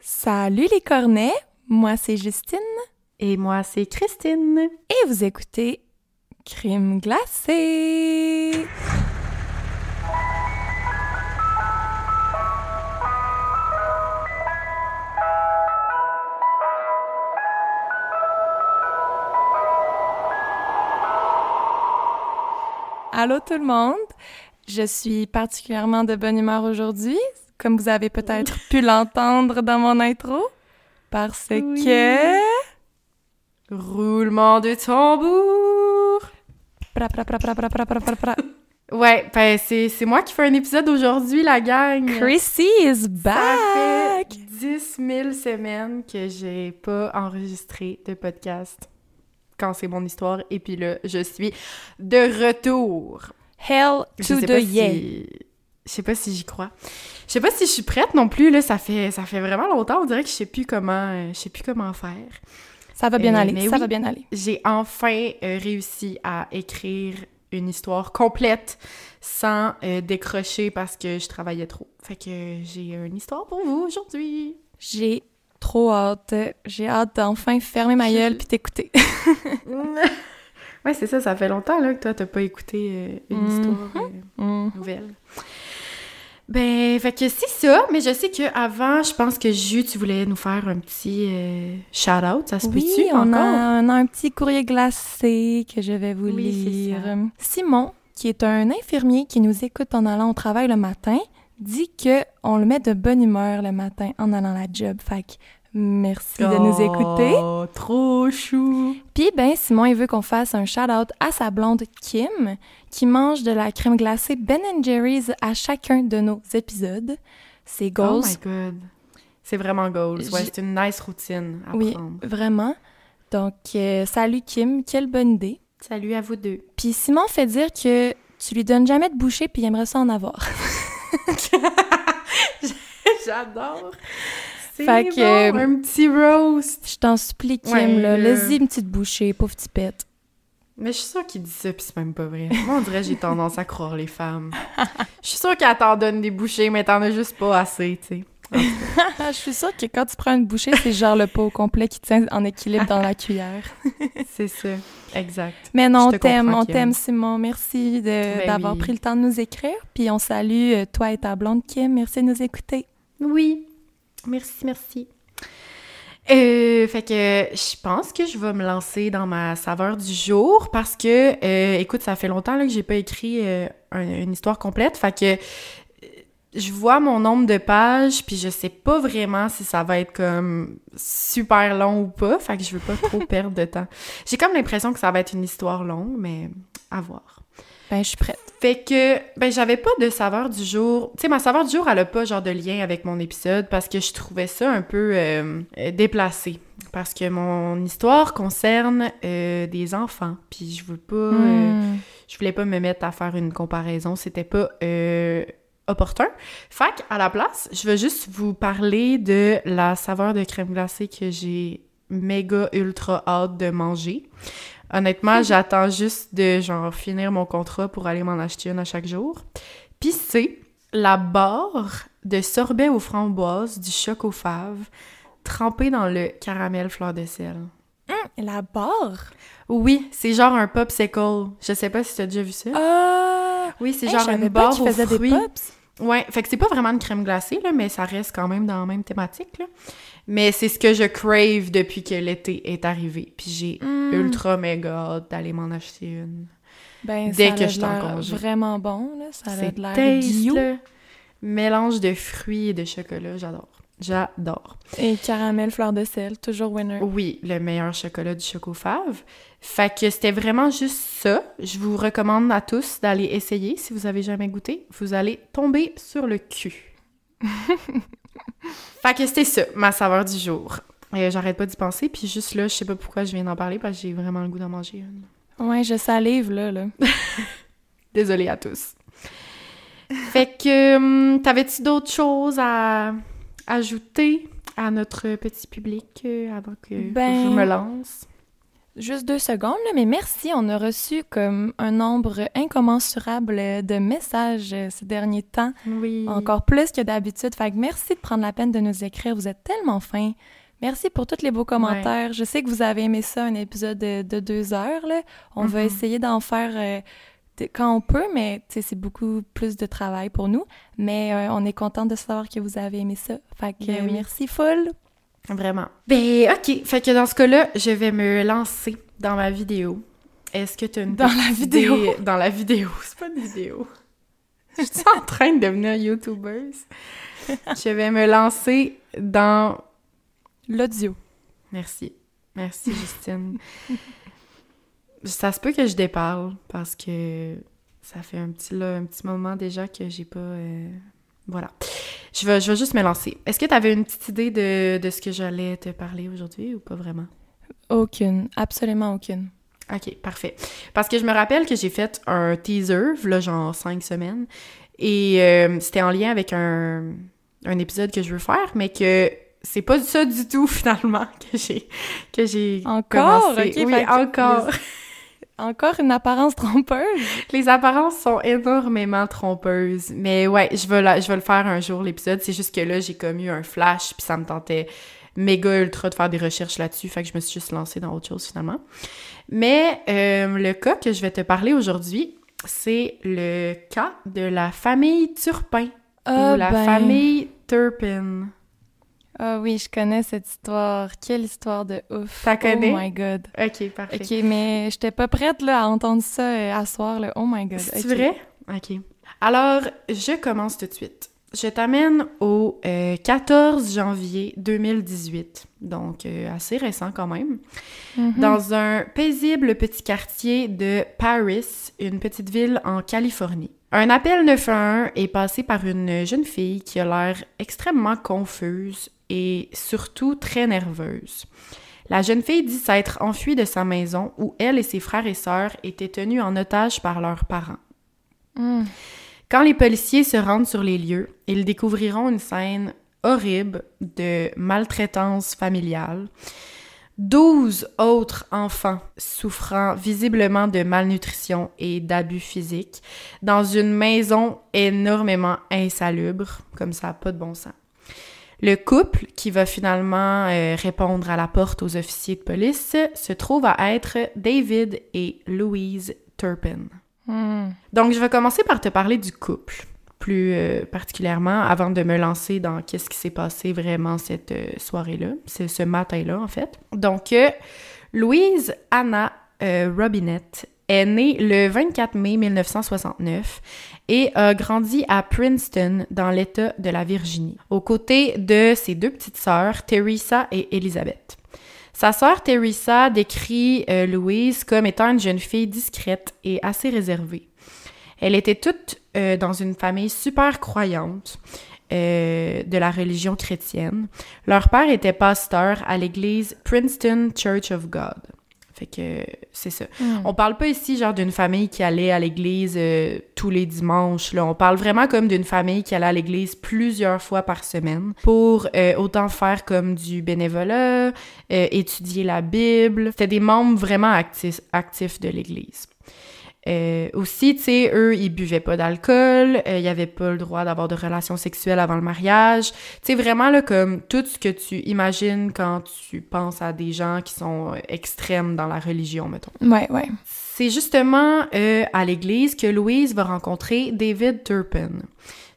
Salut les cornets, moi c'est Justine. Et moi c'est Christine. Et vous écoutez Crime glacé. Allô tout le monde, je suis particulièrement de bonne humeur aujourd'hui, comme vous avez peut-être pu l'entendre dans mon intro, parce que... Roulement de tambour! Pra, pra, pra, pra, pra, pra, pra, pra, pra. Ouais, ben c'est moi qui fais un épisode aujourd'hui, la gang! Chrissy is back! Ça fait 10 000 semaines que j'ai pas enregistré de podcast quand c'est mon histoire, et puis là, je suis de retour! Hell to the yeah! Je sais pas si j'y crois. Je sais pas si je suis prête non plus, là, ça fait vraiment longtemps, on dirait que je sais plus comment faire. Ça va bien aller, mais ça oui, va bien aller. J'ai enfin réussi à écrire une histoire complète sans décrocher parce que je travaillais trop. Fait que j'ai une histoire pour vous aujourd'hui. J'ai trop hâte. J'ai hâte d'enfin fermer ma gueule puis t'écouter. Ouais, c'est ça fait longtemps là, que toi, t'as pas écouté une histoire nouvelle. Ben, fait que c'est ça, mais je sais qu'avant, je pense que Jus, tu voulais nous faire un petit shout-out, ça se peut-tu on encore? a un petit courrier glacé que je vais vous Oui, lire. c'est ça. Simon, qui est un infirmier qui nous écoute en allant au travail le matin, dit que on le met de bonne humeur le matin en allant à la job. Fait que merci de nous écouter. Oh, trop chou! Puis, ben, Simon, il veut qu'on fasse un shout-out à sa blonde Kim, qui mange de la crème glacée Ben & Jerry's à chacun de nos épisodes. C'est goals. Oh my God! C'est vraiment goals. Ouais, c'est une nice routine à Oui, prendre. vraiment. Donc, salut Kim, quelle bonne idée. Salut à vous deux. Puis Simon fait dire que tu lui donnes jamais de bouchée puis il aimerait ça en avoir. J'adore! C'est Fait bon, que, un petit roast! Je t'en supplie, Kim, Ouais, là, laisse-y une petite bouchée, pauvre petit pète. Mais je suis sûre qu'il dit ça, pis c'est même pas vrai. Moi, on dirait que j'ai tendance à croire les femmes. Je suis sûre qu'elle t'en donne des bouchées, mais t'en as juste pas assez, tu sais. Je suis sûre que quand tu prends une bouchée, c'est genre le pot au complet qui tient en équilibre dans la cuillère. C'est ça, exact. Mais non, Je te comprends, on Kim. t'aime, Simon. Merci d'avoir oui. pris le temps de nous écrire. Puis on salue toi et ta blonde, Kim. Merci de nous écouter. Oui, merci. Fait que je pense que je vais me lancer dans ma saveur du jour parce que, écoute, ça fait longtemps là, que j'ai pas écrit une histoire complète. Fait que je vois mon nombre de pages, puis je sais pas vraiment si ça va être comme super long ou pas. Fait que je veux pas trop perdre de temps. J'ai comme l'impression que ça va être une histoire longue, mais à voir. Ben, je suis prête. Fait que, ben, j'avais pas de saveur du jour. Tu sais, ma saveur du jour, elle a pas genre de lien avec mon épisode parce que je trouvais ça un peu déplacé. Parce que mon histoire concerne des enfants. Puis je voulais pas me mettre à faire une comparaison. C'était pas opportun. Fait qu'à la place, je vais juste vous parler de la saveur de crème glacée que j'ai méga ultra hâte de manger. Honnêtement, j'attends juste de genre finir mon contrat pour aller m'en acheter une à chaque jour. Puis c'est la barre de sorbet aux framboises du Choco Fave trempée dans le caramel fleur de sel. La barre? Oui, c'est genre un popsicle. Je sais pas si t'as déjà vu ça. Oui, c'est genre une barre aux fruits. Des pops. Ouais, fait que c'est pas vraiment une crème glacée, là, mais ça reste quand même dans la même thématique, là. Mais c'est ce que je crave depuis que l'été est arrivé. Puis j'ai ultra méga hâte d'aller m'en acheter une. Ben, dès ça que a je suis en l'air congé. vraiment bon, là. Ça a C'est de l'air taste, bio. là. Mélange de fruits et de chocolat, j'adore. Et caramel fleur de sel, toujours winner. Oui, le meilleur chocolat du Choco Fave. Fait que c'était vraiment juste ça. Je vous recommande à tous d'aller essayer. Si vous avez jamais goûté, vous allez tomber sur le cul. Fait que c'était ça, ma saveur du jour. J'arrête pas d'y penser, puis juste là, je sais pas pourquoi je viens d'en parler, parce que j'ai vraiment le goût d'en manger une. Ouais, je salive, là. Désolée à tous. Fait que, t'avais-tu d'autres choses à ajouter à notre petit public avant que je me lance? juste 2 secondes, là, mais merci. On a reçu comme un nombre incommensurable de messages ces derniers temps. Oui. Encore plus que d'habitude. Fait que merci de prendre la peine de nous écrire. Vous êtes tellement fins. Merci pour tous les beaux commentaires. Ouais. Je sais que vous avez aimé ça, un épisode de 2 heures. Là. On va essayer d'en faire quand on peut, mais c'est beaucoup plus de travail pour nous. Mais on est content de savoir que vous avez aimé ça. Fait que merci full. Vraiment. Ben, OK. Fait que dans ce cas-là, je vais me lancer dans ma vidéo. Est-ce que tu as une vidéo? Dans la vidéo. C'est pas une vidéo. Je suis en train de devenir YouTubeuse. Je vais me lancer dans... l'audio. Merci. Merci, Justine. Ça se peut que je déparle parce que ça fait un petit moment déjà que j'ai pas... Voilà. Je vais juste me lancer. Est-ce que tu avais une petite idée de ce que j'allais te parler aujourd'hui ou pas vraiment? Aucune. Absolument aucune. OK, parfait. Parce que je me rappelle que j'ai fait un teaser, là, genre 5 semaines, et c'était en lien avec un épisode que je veux faire, mais que c'est pas ça du tout, finalement, que j'ai encore? Commencé. Okay, oui, encore. Encore une apparence trompeuse? Les apparences sont énormément trompeuses. Mais ouais, je vais le faire un jour, l'épisode. C'est juste que là, j'ai comme eu un flash, puis ça me tentait méga ultra de faire des recherches là-dessus, fait que je me suis juste lancée dans autre chose, finalement. Mais le cas que je vais te parler aujourd'hui, c'est le cas de la famille Turpin, ou la famille Turpin. Ah oui, je connais cette histoire. Quelle histoire de ouf. T'as connais? Oh my God. OK, parfait. OK, mais j'étais pas prête là, à entendre ça à soir. Là. Oh my God. C'est vrai? OK. Alors, je commence tout de suite. Je t'amène au 14 janvier 2018, donc assez récent quand même, dans un paisible petit quartier de Paris, une petite ville en Californie. Un appel 911 est passé par une jeune fille qui a l'air extrêmement confuse et surtout très nerveuse. La jeune fille dit s'être enfuie de sa maison où elle et ses frères et sœurs étaient tenus en otage par leurs parents. Quand les policiers se rendent sur les lieux, ils découvriront une scène horrible de maltraitance familiale. 12 autres enfants souffrant visiblement de malnutrition et d'abus physiques dans une maison énormément insalubre, comme ça n'a pas de bon sens. Le couple, qui va finalement répondre à la porte aux officiers de police, se trouve à être David et Louise Turpin. Donc, je vais commencer par te parler du couple, plus particulièrement, avant de me lancer dans qu'est-ce qui s'est passé vraiment cette soirée-là, c'est ce matin-là, en fait. Donc, Louise Anna Robinette est née le 24 mai 1969 et a grandi à Princeton, dans l'État de la Virginie, aux côtés de ses 2 petites sœurs, Teresa et Elizabeth. Sa sœur Teresa décrit Louise comme étant une jeune fille discrète et assez réservée. Elle était toute dans une famille super croyante de la religion chrétienne. Leur père était pasteur à l'église Princeton Church of God. Fait que c'est ça. On parle pas ici genre d'une famille qui allait à l'église tous les dimanches. Là. On parle vraiment comme d'une famille qui allait à l'église plusieurs fois par semaine pour autant faire comme du bénévolat, étudier la Bible. C'était des membres vraiment actifs de l'église. Aussi, tu sais, eux, ils buvaient pas d'alcool, ils avaient pas le droit d'avoir de relations sexuelles avant le mariage. Tu sais, vraiment, là, comme tout ce que tu imagines quand tu penses à des gens qui sont extrêmes dans la religion, mettons. Ouais. C'est justement à l'église que Louise va rencontrer David Turpin.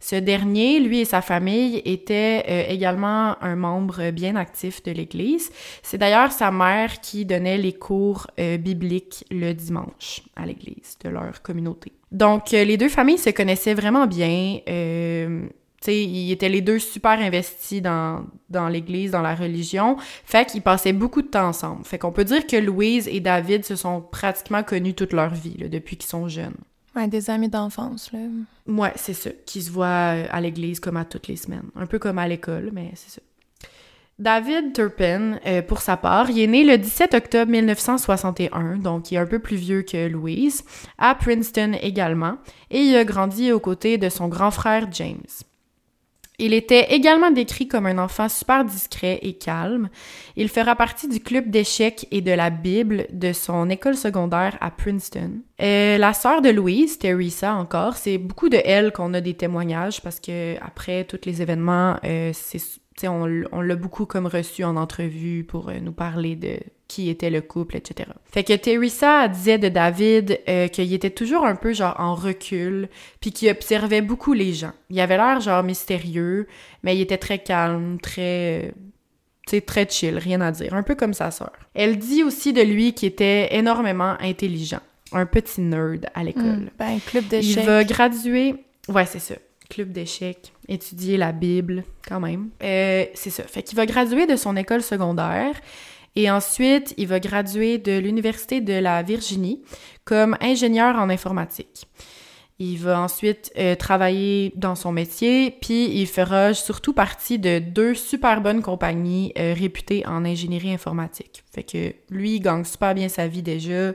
Ce dernier, lui et sa famille, étaient également un membre bien actif de l'Église. C'est d'ailleurs sa mère qui donnait les cours bibliques le dimanche à l'Église de leur communauté. Donc, les 2 familles se connaissaient vraiment bien. Tu sais, ils étaient les 2 super investis dans l'Église, dans la religion. Fait qu'ils passaient beaucoup de temps ensemble. Fait qu'on peut dire que Louise et David se sont pratiquement connus toute leur vie, là, depuis qu'ils sont jeunes. Ouais, des amis d'enfance, là. Ouais, c'est ça. Qui se voient à l'église comme à toutes les semaines. Un peu comme à l'école, mais c'est ça. David Turpin, pour sa part, il est né le 17 octobre 1961, donc il est un peu plus vieux que Louise, à Princeton également, et il a grandi aux côtés de son grand frère James. Il était également décrit comme un enfant super discret et calme. Il fera partie du club d'échecs et de la Bible de son école secondaire à Princeton. La sœur de Louise, Teresa encore, c'est beaucoup de elle qu'on a des témoignages parce que après tous les événements, on l'a beaucoup comme reçu en entrevue pour nous parler de qui était le couple, etc. Fait que Teresa disait de David qu'il était toujours un peu genre en recul, puis qu'il observait beaucoup les gens. Il avait l'air genre mystérieux, mais il était très calme, très chill, rien à dire, un peu comme sa sœur. Elle dit aussi de lui qu'il était énormément intelligent, un petit nerd à l'école. Club d'échecs. Il va graduer... Ouais, c'est ça. Club d'échecs, étudier la Bible, quand même. C'est ça. Fait qu'il va graduer de son école secondaire et ensuite, il va graduer de l'Université de la Virginie comme ingénieur en informatique. Il va ensuite travailler dans son métier, puis il fera surtout partie de 2 super bonnes compagnies réputées en ingénierie informatique. Fait que lui, il gagne super bien sa vie déjà,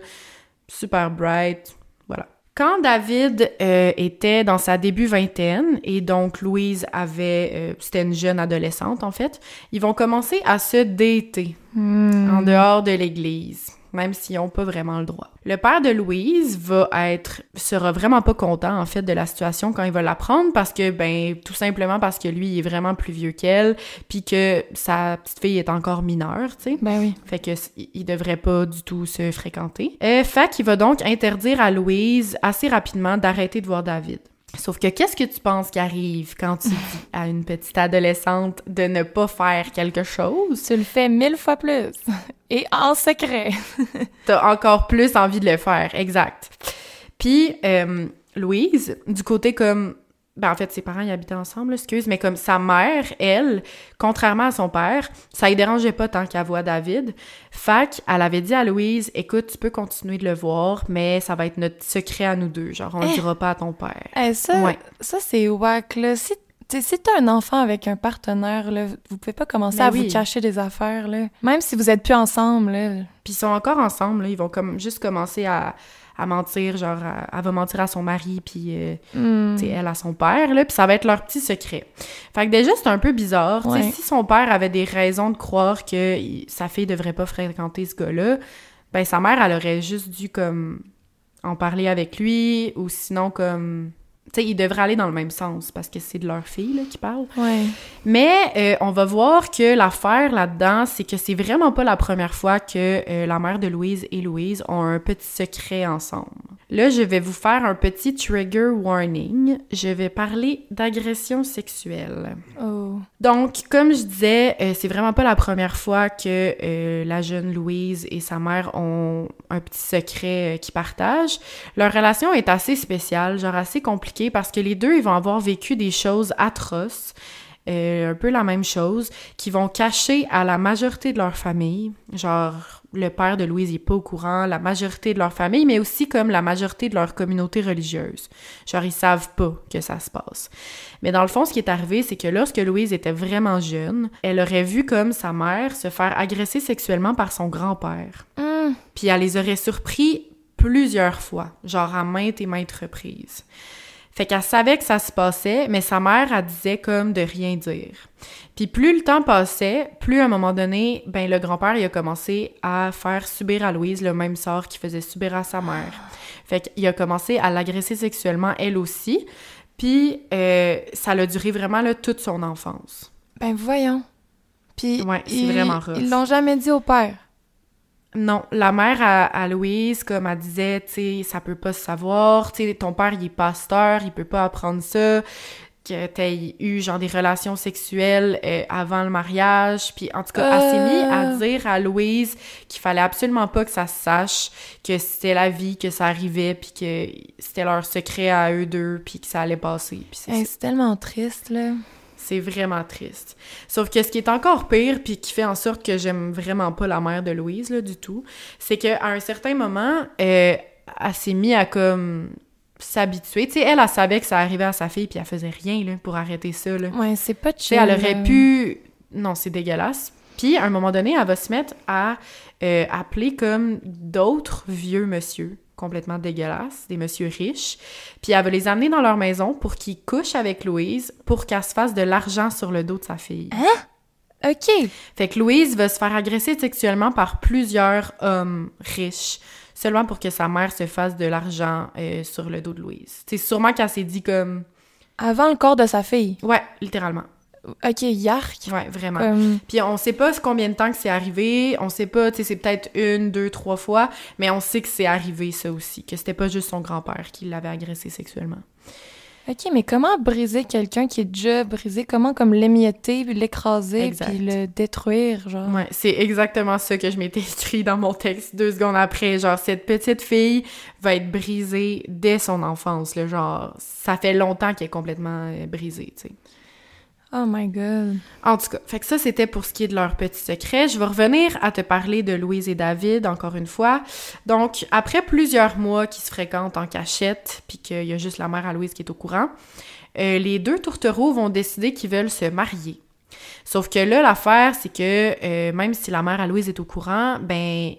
super bright, voilà. Quand David était dans sa début vingtaine, et donc Louise c'était une jeune adolescente en fait, ils vont commencer à se dater en dehors de l'église, même s'ils n'ont pas vraiment le droit. Le père de Louise sera vraiment pas content en fait de la situation quand il va l'apprendre parce que, tout simplement parce que lui, il est vraiment plus vieux qu'elle, puis que sa petite fille est encore mineure, tu sais. Ben oui. Fait que il devrait pas du tout se fréquenter. Fait qu'il va donc interdire à Louise assez rapidement d'arrêter de voir David. Sauf que qu'est-ce que tu penses qui arrive quand tu dis à une petite adolescente de ne pas faire quelque chose? Tu le fais 1000 fois plus. Et en secret. T'as encore plus envie de le faire, exact. Puis, Louise, du côté comme... en fait, ses parents, ils habitaient ensemble, mais comme sa mère, elle, contrairement à son père, ça lui dérangeait pas tant qu'elle voit David. Fait qu'elle avait dit à Louise, « Écoute, tu peux continuer de le voir, mais ça va être notre secret à nous deux. Genre, on le dira pas à ton père. » Ça, c'est wack, là. Si t'as un enfant avec un partenaire, là, vous pouvez pas commencer à vous cacher des affaires, là. Même si vous êtes plus ensemble, là. Puis ils sont encore ensemble, là. Ils vont comme juste commencer à mentir, genre, elle va mentir à son mari, puis, elle à son père, là, puis ça va être leur petit secret. Fait que déjà, c'est un peu bizarre, tu sais, si son père avait des raisons de croire que sa fille devrait pas fréquenter ce gars-là, sa mère, elle aurait juste dû, comme, en parler avec lui, ou sinon, comme... Tu sais, ils devraient aller dans le même sens, parce que c'est de leur fille, là, qui parle. Ouais. Mais on va voir que l'affaire là-dedans, c'est que c'est vraiment pas la première fois que la mère de Louise et Louise ont un petit secret ensemble. Là, je vais vous faire un petit trigger warning. Je vais parler d'agression sexuelle. Oh. Donc, comme je disais, c'est vraiment pas la première fois que la jeune Louise et sa mère ont un petit secret qu'ils partagent. Leur relation est assez spéciale, genre assez compliquée, parce que les deux, ils vont avoir vécu des choses atroces, un peu la même chose, qui vont cacher à la majorité de leur famille, genre le père de Louise n'est pas au courant, la majorité de leur famille, mais aussi comme la majorité de leur communauté religieuse. Genre, ils savent pas que ça se passe. Mais dans le fond, ce qui est arrivé, c'est que lorsque Louise était vraiment jeune, elle aurait vu comme sa mère se faire agresser sexuellement par son grand-père. Puis elle les aurait surpris plusieurs fois, genre à maintes et maintes reprises. Fait qu'elle savait que ça se passait, mais sa mère, elle disait comme de rien dire. Puis plus le temps passait, plus à un moment donné, le grand-père, il a commencé à faire subir à Louise le même sort qu'il faisait subir à sa mère. Fait qu'il a commencé à l'agresser sexuellement, elle aussi. Puis ça a duré vraiment là, toute son enfance. Voyons. Puis ouais, c'est vraiment rough. Ils l'ont jamais dit au père. Non, la mère à Louise, comme elle disait, tu sais, ça peut pas se savoir, tu sais, ton père, il est pasteur, il peut pas apprendre ça, que t'aies eu, genre, des relations sexuelles avant le mariage, puis en tout cas, elle s'est mise à dire à Louise qu'il fallait absolument pas que ça se sache, que c'était la vie, que ça arrivait, puis que c'était leur secret à eux deux, puis que ça allait passer, puis c'est tellement triste, là. C'est vraiment triste. Sauf que ce qui est encore pire, puis qui fait en sorte que j'aime vraiment pas la mère de Louise, là, du tout, c'est qu'à un certain moment, elle s'est mise à, comme, s'habituer. Tu sais, elle savait que ça arrivait à sa fille, puis elle faisait rien, là, pour arrêter ça, là. Ouais, c'est pas chill. Elle aurait pu... Non, c'est dégueulasse. Puis, à un moment donné, elle va se mettre à appeler comme d'autres vieux monsieur complètement dégueulasses, des messieurs riches. Puis elle va les amener dans leur maison pour qu'ils couchent avec Louise pour qu'elle se fasse de l'argent sur le dos de sa fille. Hein? OK. Fait que Louise va se faire agresser sexuellement par plusieurs hommes riches, seulement pour que sa mère se fasse de l'argent sur le dos de Louise. C'est sûrement qu'elle s'est dit comme... Avant le corps de sa fille? Ouais, littéralement. OK, yark. Ouais, vraiment. Puis on sait pas combien de temps que c'est arrivé, on sait pas, tu sais, c'est peut-être 1, 2, 3 fois, mais on sait que c'est arrivé ça aussi, que c'était pas juste son grand-père qui l'avait agressé sexuellement. OK, mais comment briser quelqu'un qui est déjà brisé? Comment comme l'émietter, puis l'écraser, puis le détruire, genre? Ouais, c'est exactement ça que je m'étais écrit dans mon texte 2 secondes après. Genre, cette petite fille va être brisée dès son enfance, là, genre, ça fait longtemps qu'elle est complètement brisée, tu sais. Oh my God. En tout cas, fait que ça, c'était pour ce qui est de leur petit secret. Je vais revenir à te parler de Louise et David, encore une fois. Donc, après plusieurs mois qu'ils se fréquentent en cachette, puis qu'il y a juste la mère à Louise qui est au courant, les 2 tourtereaux vont décider qu'ils veulent se marier. Sauf que là, l'affaire, c'est que même si la mère à Louise est au courant, ben...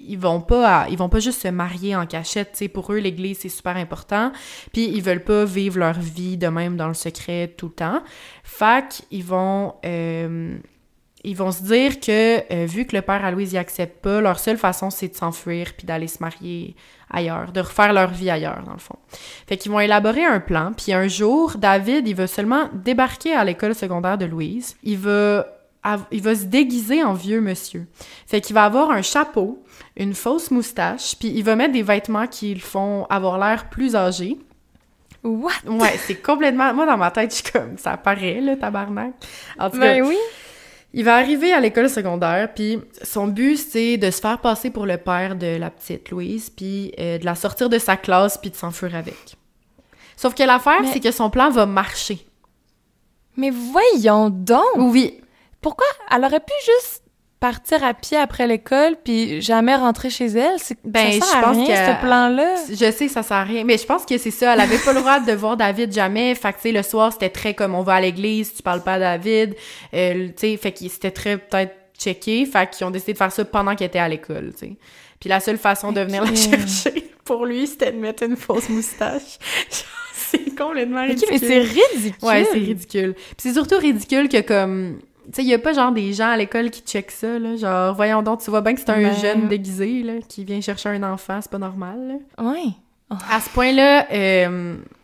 Ils vont pas juste se marier en cachette, tu sais, pour eux, l'église, c'est super important, puis ils veulent pas vivre leur vie de même dans le secret tout le temps. Fait qu'ils vont se dire que, vu que le père à Louise y accepte pas, leur seule façon, c'est de s'enfuir puis d'aller se marier ailleurs, de refaire leur vie ailleurs, dans le fond. Fait qu'ils vont élaborer un plan, puis un jour, David, il va seulement débarquer à l'école secondaire de Louise. Il va se déguiser en vieux monsieur. Fait qu'il va avoir un chapeau, une fausse moustache, puis il va mettre des vêtements qui le font avoir l'air plus âgé. What? Ouais, c'est complètement... Moi, dans ma tête, je suis comme... Ça paraît, là, tabarnak. En tout cas, oui. Il va arriver à l'école secondaire, puis son but, c'est de se faire passer pour le père de la petite Louise, puis de la sortir de sa classe, puis de s'enfuir avec. Sauf que l'affaire, c'est que son plan va marcher. Mais voyons donc! Oui. Pourquoi? Elle aurait pu juste partir à pied après l'école puis jamais rentrer chez elle. Ça sert à rien, ce plan-là. Je sais, ça sert à rien. Mais je pense que c'est ça. Elle avait pas le droit de voir David jamais. Fait que, tu sais, le soir, c'était très comme on va à l'église, tu parles pas à David. Tu sais, fait que c'était très peut-être checké. Fait qu'ils ont décidé de faire ça pendant qu'elle était à l'école, tu sais. Puis la seule façon de venir la chercher pour lui, c'était de mettre une fausse moustache. C'est complètement ridicule. Mais c'est ridicule. Ouais, c'est ridicule. Puis c'est surtout ridicule que comme... Tu sais, il y a pas genre des gens à l'école qui checkent ça, là. Genre, voyons donc, tu vois bien que c'est un jeune déguisé, là, qui vient chercher un enfant, c'est pas normal, là. Ouais. Oh. À ce point-là,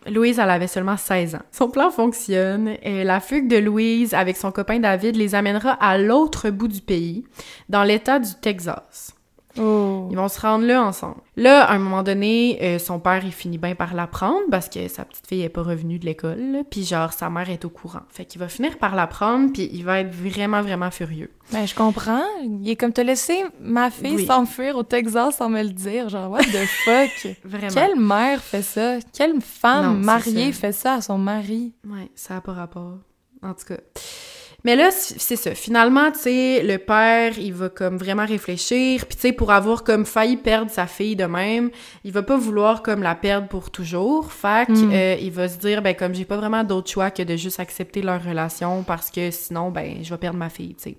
Louise, elle avait seulement 16 ans. Son plan fonctionne. La fugue de Louise avec son copain David les amènera à l'autre bout du pays, dans l'État du Texas. Oh. Ils vont se rendre là ensemble. Là, à un moment donné, son père, il finit bien par l'apprendre parce que sa petite fille est pas revenue de l'école, là, puis genre, sa mère est au courant. Fait qu'il va finir par l'apprendre, puis il va être vraiment, vraiment furieux. Ben, je comprends. Il est comme te laisser ma fille s'enfuir au Texas sans me le dire. Genre, what the fuck? Vraiment. Quelle mère fait ça? Quelle femme mariée fait ça à son mari? Ouais, ça n'a pas rapport. En tout cas... Mais là, c'est ça. Finalement, tu sais, le père, il va comme vraiment réfléchir. Puis tu sais, pour avoir comme failli perdre sa fille de même, il va pas vouloir comme la perdre pour toujours. Fait que, il va se dire, ben comme j'ai pas vraiment d'autre choix que de juste accepter leur relation parce que sinon, ben je vais perdre ma fille, tu sais.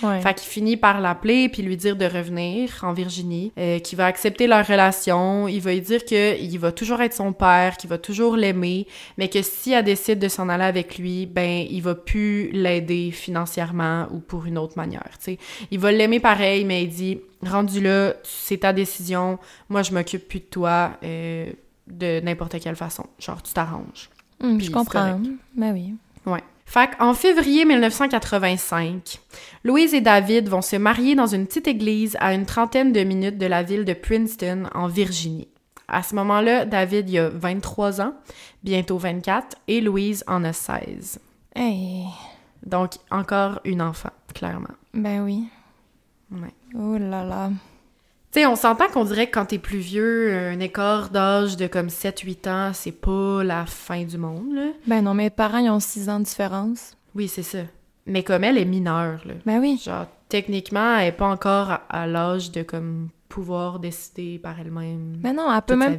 Ouais. Fait qu'il finit par l'appeler puis lui dire de revenir en Virginie, qu'il va accepter leur relation. Il va lui dire qu'il va toujours être son père, qu'il va toujours l'aimer, mais que si elle décide de s'en aller avec lui, ben il va plus l'aider financièrement ou pour une autre manière, tu sais. Il va l'aimer pareil, mais il dit « Rendu là, c'est ta décision, moi je m'occupe plus de toi de n'importe quelle façon. Genre, tu t'arranges. » Je comprends. Ben oui. Ouais. Fait qu'en février 1985, Louise et David vont se marier dans une petite église à une 30aine de minutes de la ville de Princeton, en Virginie. À ce moment-là, David il a 23 ans, bientôt 24, et Louise en a 16. Hey. Donc, encore une enfant, clairement. Ben oui. Ouais. Oh là là. Tu sais, on s'entend qu'on dirait que quand t'es plus vieux, un écart d'âge de comme 7-8 ans, c'est pas la fin du monde, là. Ben non, mes parents, ils ont 6 ans de différence. Oui, c'est ça. Mais comme elle est mineure, là. Ben oui. Genre, techniquement, elle est pas encore à l'âge de, comme, pouvoir décider par elle-même. Mais non, elle peut même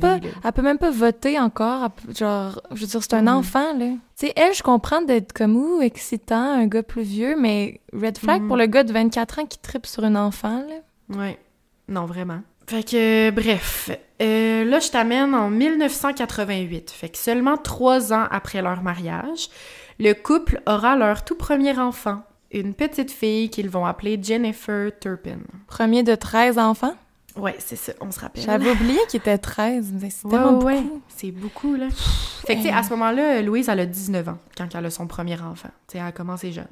pas voter encore. Genre, je veux dire, c'est un enfant, là. Tu sais, elle, je comprends d'être comme, excitant, un gars plus vieux, mais red flag pour le gars de 24 ans qui tripe sur un enfant, là. Ouais. Non, vraiment. Fait que, bref, là, je t'amène en 1988. Fait que seulement 3 ans après leur mariage, le couple aura leur tout premier enfant, une petite fille qu'ils vont appeler Jennifer Turpin. Premier de 13 enfants? Ouais, c'est ça, on se rappelle. J'avais oublié qu'il était 13, mais c'est tellement beaucoup. C'est beaucoup, là. Fait que, tu sais, à ce moment-là, Louise, elle a 19 ans quand elle a son premier enfant. Tu sais, elle a commencé jeune.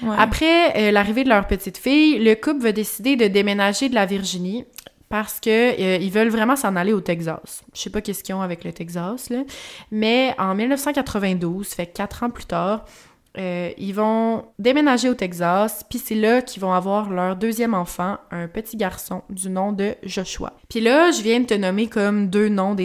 Ouais. Après l'arrivée de leur petite fille, le couple va décider de déménager de la Virginie parce que ils veulent vraiment s'en aller au Texas. Je sais pas qu'est-ce qu'ils ont avec le Texas, là. Mais en 1992, fait 4 ans plus tard, ils vont déménager au Texas, puis c'est là qu'ils vont avoir leur deuxième enfant, un petit garçon du nom de Joshua. Puis là, je viens de te nommer comme 2 noms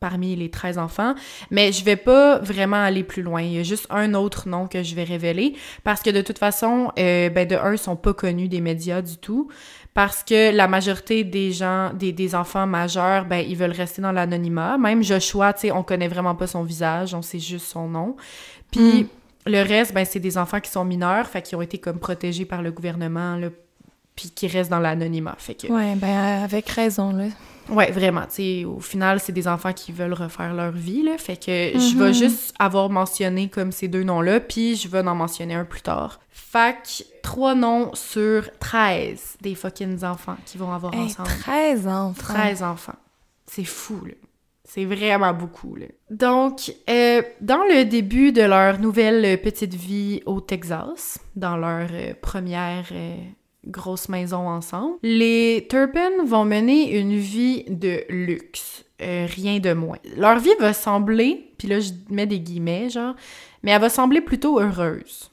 parmi les 13 enfants, mais je vais pas vraiment aller plus loin. Il y a juste un autre nom que je vais révéler, parce que de toute façon, de un, ils sont pas connus des médias du tout, parce que la majorité des gens, des enfants majeurs, ils veulent rester dans l'anonymat. Même Joshua, tu sais, on connaît vraiment pas son visage, on sait juste son nom. Puis le reste, c'est des enfants qui sont mineurs, fait qu'ils ont été comme protégés par le gouvernement, là, puis qui restent dans l'anonymat. Fait que... Ouais, avec raison, là. Ouais, vraiment, tu sais, au final, c'est des enfants qui veulent refaire leur vie, là, fait que je vais juste avoir mentionné comme ces 2 noms-là, puis je vais en mentionner un plus tard. Fait que 3 noms sur 13 des fucking enfants qui vont avoir ensemble. 13 enfants! 13 enfants. C'est fou, là. C'est vraiment beaucoup, là. Donc, dans le début de leur nouvelle petite vie au Texas, dans leur première grosse maison ensemble, les Turpin vont mener une vie de luxe, rien de moins. Leur vie va sembler, puis là je mets des guillemets, genre, mais elle va sembler plutôt heureuse,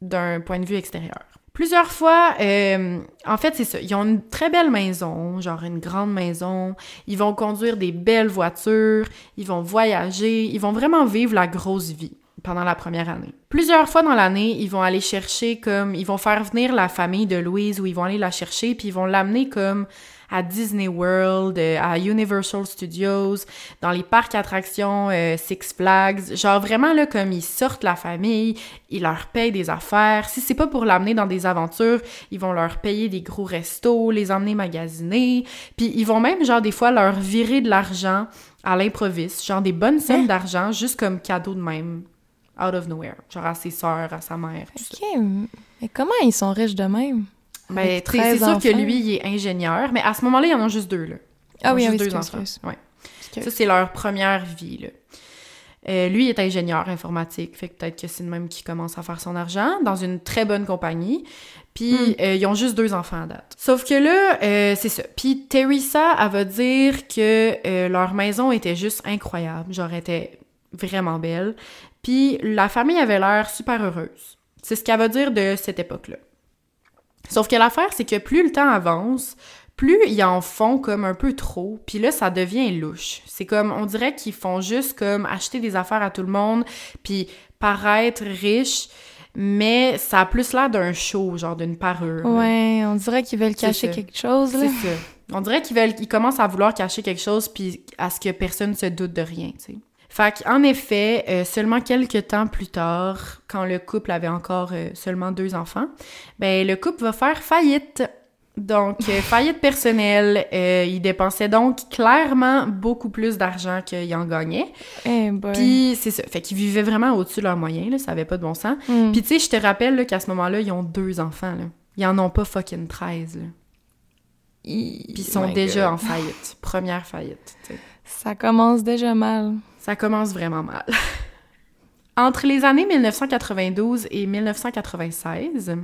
d'un point de vue extérieur. Plusieurs fois, en fait, c'est ça, ils ont une très belle maison, genre une grande maison, ils vont conduire des belles voitures, ils vont voyager, ils vont vraiment vivre la grosse vie pendant la première année. Plusieurs fois dans l'année, ils vont aller chercher ils vont faire venir la famille de Louise, ou ils vont aller la chercher, puis ils vont l'amener comme à Disney World, à Universal Studios, dans les parcs attractions Six Flags. Genre vraiment, là, comme ils sortent la famille, ils leur payent des affaires. Si c'est pas pour l'amener dans des aventures, ils vont leur payer des gros restos, les emmener magasiner. Puis ils vont même, genre, des fois, leur virer de l'argent à l'improviste. Genre des bonnes sommes d'argent, juste comme cadeau de même. Out of nowhere. Genre à ses sœurs, à sa mère, tout ça. OK, mais comment ils sont riches de même? C'est sûr que lui, il est ingénieur, mais à ce moment-là, il y en a juste 2, là. Juste 2 enfants. Ouais. Ça, c'est leur première vie, là. Lui, il est ingénieur informatique, fait que peut-être que c'est le même qui commence à faire son argent dans une très bonne compagnie. Puis, ils ont juste 2 enfants à date. Sauf que là, c'est ça. Puis, Teresa, elle va dire que leur maison était juste incroyable. Genre, elle était vraiment belle. Puis, la famille avait l'air super heureuse. C'est ce qu'elle va dire de cette époque-là. Sauf que l'affaire, c'est que plus le temps avance, plus ils en font comme un peu trop, puis là, ça devient louche. C'est comme, on dirait qu'ils font juste comme acheter des affaires à tout le monde, puis paraître riches, mais ça a plus l'air d'un show, genre d'une parure. Ouais, on dirait qu'ils veulent cacher quelque chose, là. C'est ça. On dirait qu'ils commencent à vouloir cacher quelque chose, puis à ce que personne se doute de rien, tu sais. Fait qu'en effet, seulement quelques temps plus tard, quand le couple avait encore seulement 2 enfants, le couple va faire faillite. Donc, faillite personnelle. Il dépensait donc clairement beaucoup plus d'argent qu'il en gagnait. Puis, c'est ça. Fait qu'ils vivaient vraiment au-dessus de leurs moyens, là. Ça avait pas de bon sens. Puis, tu sais, je te rappelle là, qu'à ce moment-là, ils ont 2 enfants, là. Ils en ont pas fucking 13, là. Puis, ils sont déjà en faillite. Première faillite, tu sais. Ça commence déjà mal. Ça commence vraiment mal. Entre les années 1992 et 1996,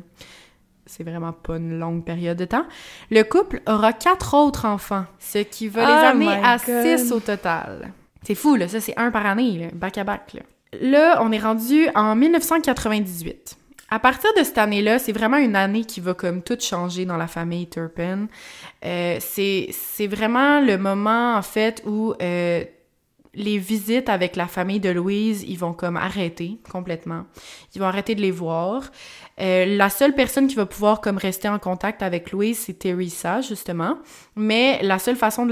c'est vraiment pas une longue période de temps, le couple aura 4 autres enfants, ce qui va les amener à 6 au total. C'est fou, là. Ça, c'est 1 par année, là. Back à back, là. Là, on est rendu en 1998. À partir de cette année-là, c'est vraiment une année qui va comme tout changer dans la famille Turpin. C'est vraiment le moment, en fait, où les visites avec la famille de Louise, ils vont comme arrêter complètement. Ils vont arrêter de les voir. La seule personne qui va pouvoir comme rester en contact avec Louise, c'est Teresa, justement. Mais la seule façon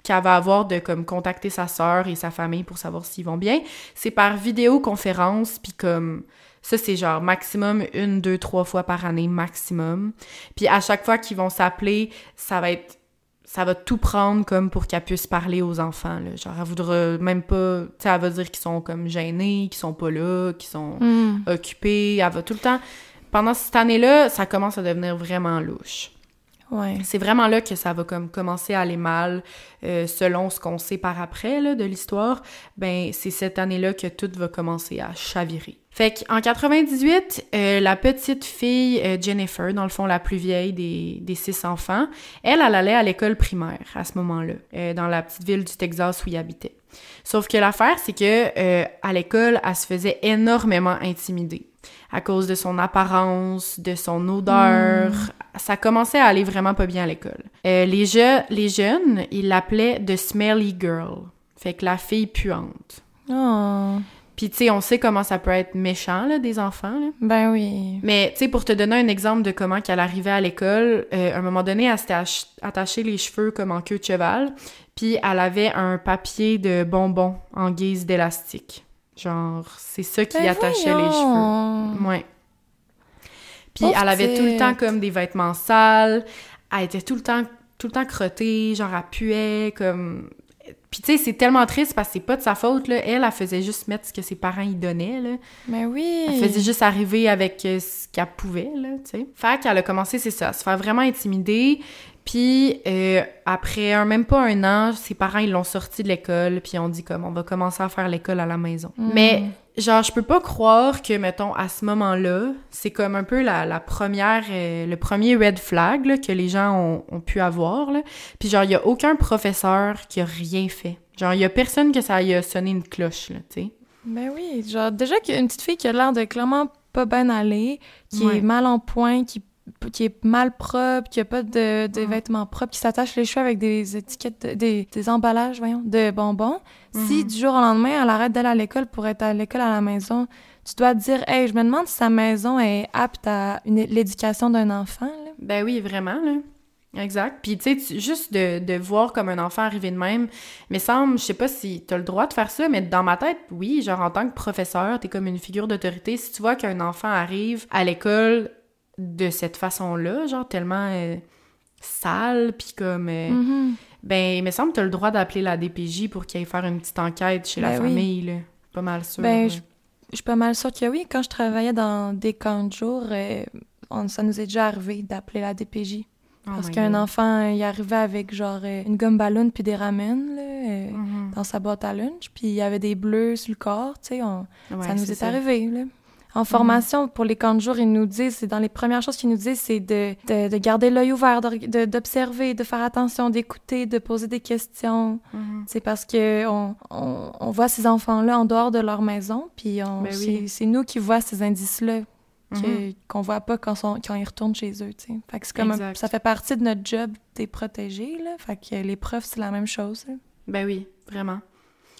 qu'elle va avoir de comme contacter sa sœur et sa famille pour savoir s'ils vont bien, c'est par vidéoconférence, puis comme... Ça, c'est genre maximum 1, 2, 3 fois par année, maximum. Puis à chaque fois qu'ils vont s'appeler, ça va être ça va tout prendre comme pour qu'elle puisse parler aux enfants, là. Genre, elle voudra même pas... Tu sais, elle va dire qu'ils sont comme gênés, qu'ils sont pas là, qu'ils sont occupés. Elle va tout le temps... Pendant cette année-là, ça commence à devenir vraiment louche. Ouais. C'est vraiment là que ça va comme commencer à aller mal, selon ce qu'on sait par après, là, de l'histoire. Ben, c'est cette année-là que tout va commencer à chavirer. Fait qu'en 98, la petite fille Jennifer, dans le fond la plus vieille des 6 enfants, elle allait à l'école primaire à ce moment-là, dans la petite ville du Texas où il habitait. Sauf que l'affaire, c'est que à l'école, elle se faisait énormément intimider à cause de son apparence, de son odeur. Ça commençait à aller vraiment pas bien à l'école. Les jeunes, ils l'appelaient « The Smelly Girl », fait que la fille puante. Oh. Puis, tu sais, on sait comment ça peut être méchant, là, des enfants, là. Ben oui. Mais, tu sais, pour te donner un exemple de comment qu'elle arrivait à l'école, à un moment donné, elle s'était attachée les cheveux comme en queue de cheval, puis elle avait un papier de bonbons en guise d'élastique. Genre, c'est ça qui attachait les cheveux. Ouais. Puis, elle avait tout le temps comme des vêtements sales, elle était tout le temps crottée, genre, elle puait, comme... Puis, tu sais, c'est tellement triste parce que c'est pas de sa faute, là. Elle faisait juste mettre ce que ses parents y donnaient, là. Mais oui! Elle faisait juste arriver avec ce qu'elle pouvait, là, tu sais. Fait qu'elle a commencé, c'est ça, à se faire vraiment intimider. Puis, après même pas un an, ses parents, ils l'ont sortie de l'école, puis ils ont dit comme, on va commencer à faire l'école à la maison. Mais, genre, je peux pas croire que, mettons, à ce moment-là, c'est comme un peu la première, le premier red flag, là, que les gens ont pu avoir, là. Puis, genre, il y a aucun professeur qui a rien fait. Genre, il y a personne que ça y a sonné une cloche, là, tu sais. Ben oui, genre, déjà qu'il y a une petite fille qui a l'air de clairement pas bien aller, qui est mal en point, qui est mal propre, qui a pas de vêtements propres, qui s'attache les cheveux avec des étiquettes, des emballages, voyons, de bonbons. Si du jour au lendemain, elle arrête d'aller à l'école pour être à l'école à la maison, tu dois te dire, hey, je me demande si sa maison est apte à l'éducation d'un enfant, là. Ben oui, vraiment, là. Exact. Puis, tu sais, juste de voir comme un enfant arriver de même, mais semble, je sais pas si t'as le droit de faire ça, mais dans ma tête, oui, genre, en tant que professeur, t'es comme une figure d'autorité. Si tu vois qu'un enfant arrive à l'école de cette façon-là, genre tellement sale, puis comme... ben, il me semble que t'as le droit d'appeler la DPJ pour qu'il aille faire une petite enquête chez la famille, là. Pas mal sûr. Ben, je suis pas mal sûre que oui. Quand je travaillais dans des camps de jour, ça nous est déjà arrivé d'appeler la DPJ. Parce qu'un enfant, il arrivait avec, genre, une gomme ballon puis des ramen, là, dans sa boîte à lunch, puis il y avait des bleus sur le corps, tu sais, ça nous est arrivé, là. En formation, pour les camps de jour, ils nous disent, c'est dans les premières choses qu'ils nous disent, c'est de garder l'œil ouvert, d'observer, de faire attention, d'écouter, de poser des questions. C'est parce que on voit ces enfants-là en dehors de leur maison, puis c'est nous qui voit ces indices-là qu'on voit pas quand ils retournent chez eux, tu sais. Fait que c'est comme ça fait partie de notre job de les protéger, là. Fait que les profs, c'est la même chose, là. Ben oui, vraiment.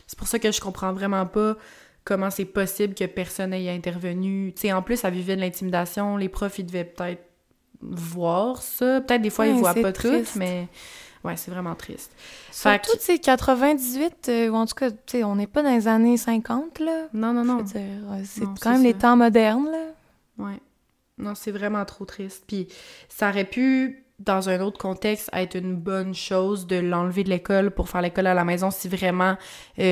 C'est pour ça que je comprends vraiment pas comment c'est possible que personne n'ait intervenu. Tu sais, en plus, elle vivait de l'intimidation. Les profs, ils devaient peut-être voir ça. Peut-être des fois, ils voient pas tout, mais... Ouais, c'est vraiment triste. Surtout, tu sais, 98, ou en tout cas, tu sais, on n'est pas dans les années 50, là. Non. Je veux dire, c'est quand même les temps modernes, là. Ouais. Non, c'est vraiment trop triste. Puis ça aurait pu, dans un autre contexte, être une bonne chose de l'enlever de l'école pour faire l'école à la maison si vraiment... tu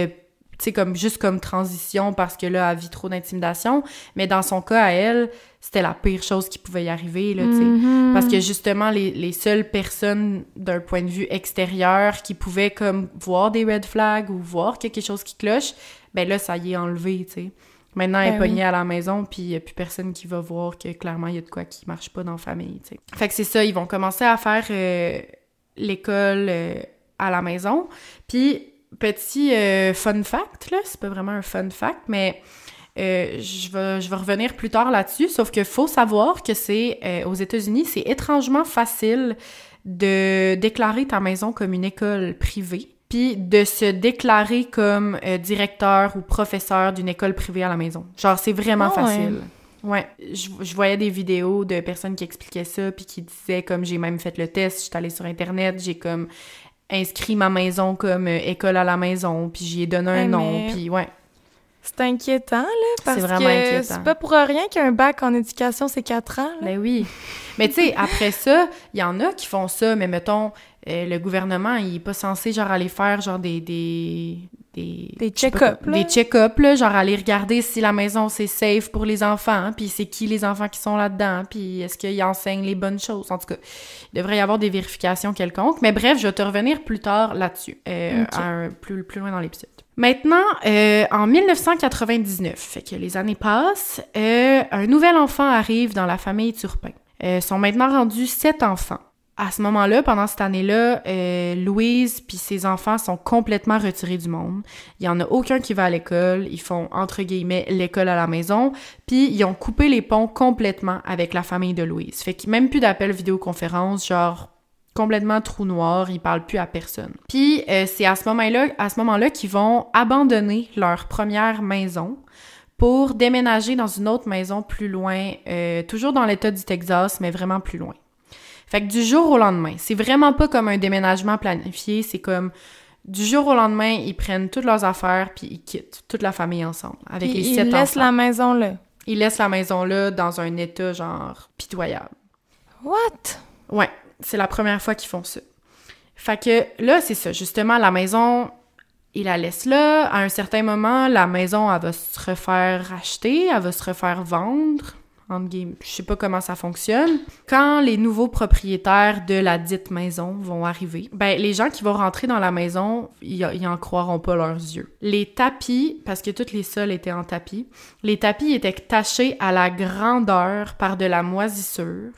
sais, juste comme transition, parce que là, elle vit trop d'intimidation. Mais dans son cas, à elle, c'était la pire chose qui pouvait y arriver, là, tu sais. Parce que justement, les seules personnes, d'un point de vue extérieur, qui pouvaient comme voir des red flags ou voir quelque chose qui cloche, ben là, ça y est enlevé, tu sais. Maintenant, elle est pognée à la maison, puis il n'y a plus personne qui va voir que clairement, il y a de quoi qui marche pas dans la famille, tu sais. Fait que c'est ça, ils vont commencer à faire l'école à la maison. Puis... Petit fun fact, là, c'est pas vraiment un fun fact, mais je vais revenir plus tard là-dessus, sauf qu'il faut savoir que c'est, aux États-Unis, c'est étrangement facile de déclarer ta maison comme une école privée, puis de se déclarer comme directeur ou professeur d'une école privée à la maison. Genre, c'est vraiment facile. Ouais, je voyais des vidéos de personnes qui expliquaient ça, puis qui disaient comme, j'ai même fait le test, j'étais allée sur Internet, j'ai comme... inscrit ma maison comme école à la maison, puis j'y ai donné un nom, puis ouais. C'est inquiétant, là, parce c'est vraiment que inquiétant. C'est pas pour rien qu'un bac en éducation, c'est 4 ans, là. Ben oui. Mais tu sais, après ça, il y en a qui font ça, mais mettons, le gouvernement, il est pas censé, genre, aller faire, genre, des check-up, là. Des check-up, là, genre aller regarder si la maison, c'est safe pour les enfants, puis c'est qui les enfants qui sont là-dedans, puis est-ce qu'ils enseignent les bonnes choses. En tout cas, il devrait y avoir des vérifications quelconques. Mais bref, je vais te revenir plus tard là-dessus, plus loin dans l'épisode. Maintenant, en 1999, fait que les années passent, un nouvel enfant arrive dans la famille Turpin. Sont maintenant rendus 7 enfants. À ce moment-là, pendant cette année-là, Louise puis ses enfants sont complètement retirés du monde. Il y en a aucun qui va à l'école. Ils font, entre guillemets, l'école à la maison. Puis ils ont coupé les ponts complètement avec la famille de Louise. Fait qu'il n'y a même plus d'appels vidéoconférence, genre complètement trou noir, ils parlent plus à personne. Puis c'est à ce moment-là qu'ils vont abandonner leur première maison pour déménager dans une autre maison plus loin, toujours dans l'État du Texas, mais vraiment plus loin. Fait que du jour au lendemain, c'est vraiment pas comme un déménagement planifié, c'est comme du jour au lendemain, ils prennent toutes leurs affaires puis ils quittent toute la famille ensemble avec les 7 enfants. Ils laissent la maison là. Ils laissent la maison là dans un état genre pitoyable. What? Ouais, c'est la première fois qu'ils font ça. Fait que là, c'est ça, justement, la maison, ils la laissent là. À un certain moment, la maison, elle va se refaire racheter, elle va se refaire vendre. Entre guillemets, je sais pas comment ça fonctionne. Quand les nouveaux propriétaires de la dite maison vont arriver, ben les gens qui vont rentrer dans la maison, ils en croiront pas leurs yeux. Les tapis, parce que tous les sols étaient en tapis, les tapis étaient tachés à la grandeur par de la moisissure,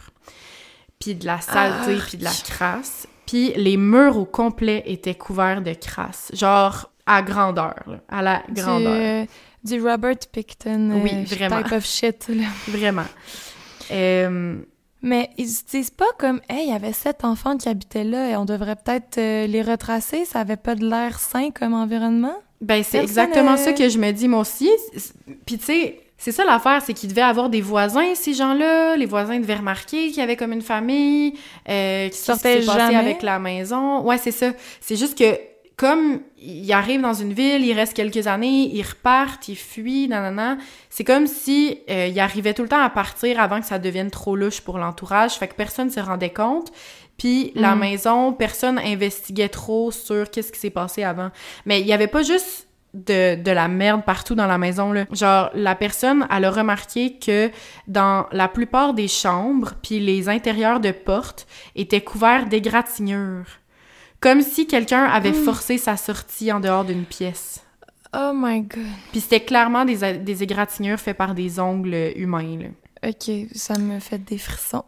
puis de la saleté, puis de la crasse. Puis les murs au complet étaient couverts de crasse, genre à grandeur, là, à la grandeur. Du Robert Picton oui, vraiment. Type of shit, là. Vraiment. Mais ils se disent pas comme « Hey, il y avait 7 enfants qui habitaient là et on devrait peut-être les retracer, ça avait pas de l'air sain comme environnement? » Ben, c'est exactement ça que je me dis, moi aussi. Puis tu sais, c'est ça l'affaire, c'est qu'ils devaient avoir des voisins, ces gens-là. Les voisins devaient remarquer qu'il y avait comme une famille qui s'est passé avec la maison. Ouais, c'est ça. C'est juste que comme ils arrivent dans une ville, ils restent quelques années, ils repartent, ils fuient, nanana. C'est comme si ils arrivaient tout le temps à partir avant que ça devienne trop louche pour l'entourage, fait que personne se rendait compte. Puis la maison, personne investiguait trop sur qu'est-ce qui s'est passé avant. Mais il y avait pas juste de la merde partout dans la maison, là. Genre, la personne, elle a remarqué que dans la plupart des chambres, puis les intérieurs de portes étaient couverts d'égratignures. Comme si quelqu'un avait forcé sa sortie en dehors d'une pièce. Oh my God. Puis c'était clairement des égratignures faites par des ongles humains, là. OK, ça me fait des frissons.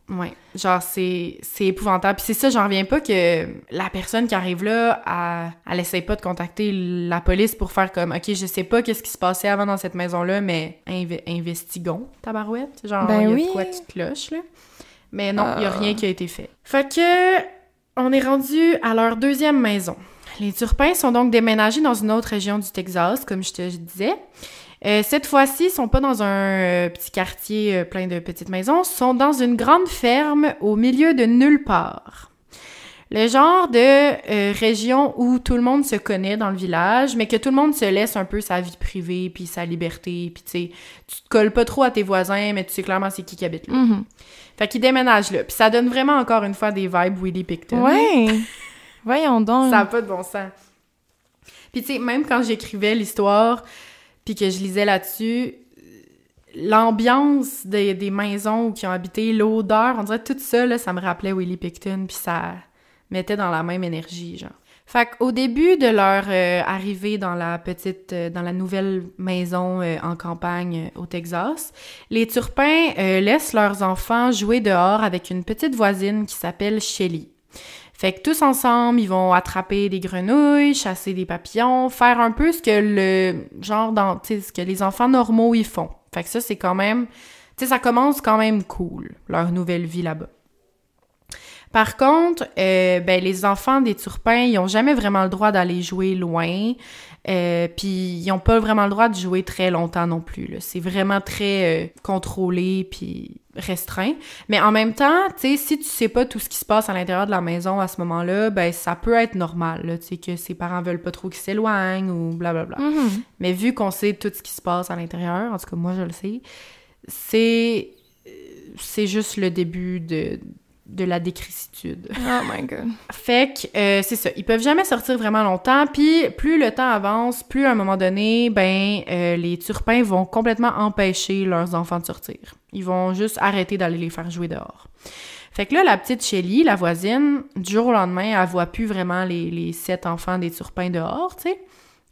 Ouais, genre c'est épouvantable. Puis c'est ça, j'en reviens pas que la personne qui arrive là, elle essaie pas de contacter la police pour faire comme « OK, je sais pas qu'est-ce qui se passait avant dans cette maison-là, mais investigons, tabarouette. » Genre, il y a de quoi qui cloche, là. Mais non, il y a rien qui a été fait. Fait que... On est rendu à leur deuxième maison. Les Turpins sont donc déménagés dans une autre région du Texas, comme je te disais. Cette fois-ci, ils sont pas dans un petit quartier plein de petites maisons, ils sont dans une grande ferme au milieu de nulle part. Le genre de région où tout le monde se connaît dans le village, mais que tout le monde se laisse un peu sa vie privée, puis sa liberté, puis tu sais, tu te colles pas trop à tes voisins, mais tu sais clairement c'est qui habite là. Mm-hmm. Fait qu'ils déménagent là. Puis ça donne vraiment encore une fois des vibes Willie Picton. Ouais! Voyons donc! Ça n'a pas de bon sens. Puis tu sais, même quand j'écrivais l'histoire, puis que je lisais là-dessus, l'ambiance des maisons qui ont habité, l'odeur, on dirait tout ça, là, ça me rappelait Willie Picton, puis ça mettait dans la même énergie, genre. Fait qu'au début de leur arrivée dans la nouvelle maison en campagne au Texas, les Turpins laissent leurs enfants jouer dehors avec une petite voisine qui s'appelle Shelly. Fait que tous ensemble, ils vont attraper des grenouilles, chasser des papillons, faire un peu ce que ce que les enfants normaux ils font. Fait que ça, c'est quand même, tu sais, ça commence quand même cool, leur nouvelle vie là-bas. Par contre, les enfants des Turpins, ils ont jamais vraiment le droit d'aller jouer loin, puis ils ont pas vraiment le droit de jouer très longtemps non plus, là. C'est vraiment très contrôlé puis restreint. Mais en même temps, tu sais, si tu sais pas tout ce qui se passe à l'intérieur de la maison à ce moment-là, ben ça peut être normal, là, tu sais, que ses parents veulent pas trop qu'ils s'éloignent ou blablabla. Mm-hmm. Mais vu qu'on sait tout ce qui se passe à l'intérieur, en tout cas moi je le sais, c'est juste le début de la décrissitude. Oh my God. Fait que c'est ça, ils peuvent jamais sortir vraiment longtemps, puis plus le temps avance, plus à un moment donné, les turpins vont complètement empêcher leurs enfants de sortir. Ils vont juste arrêter d'aller les faire jouer dehors. Fait que là, la petite Shelly, la voisine, du jour au lendemain, elle voit plus vraiment les 7 enfants des turpins dehors, tu sais.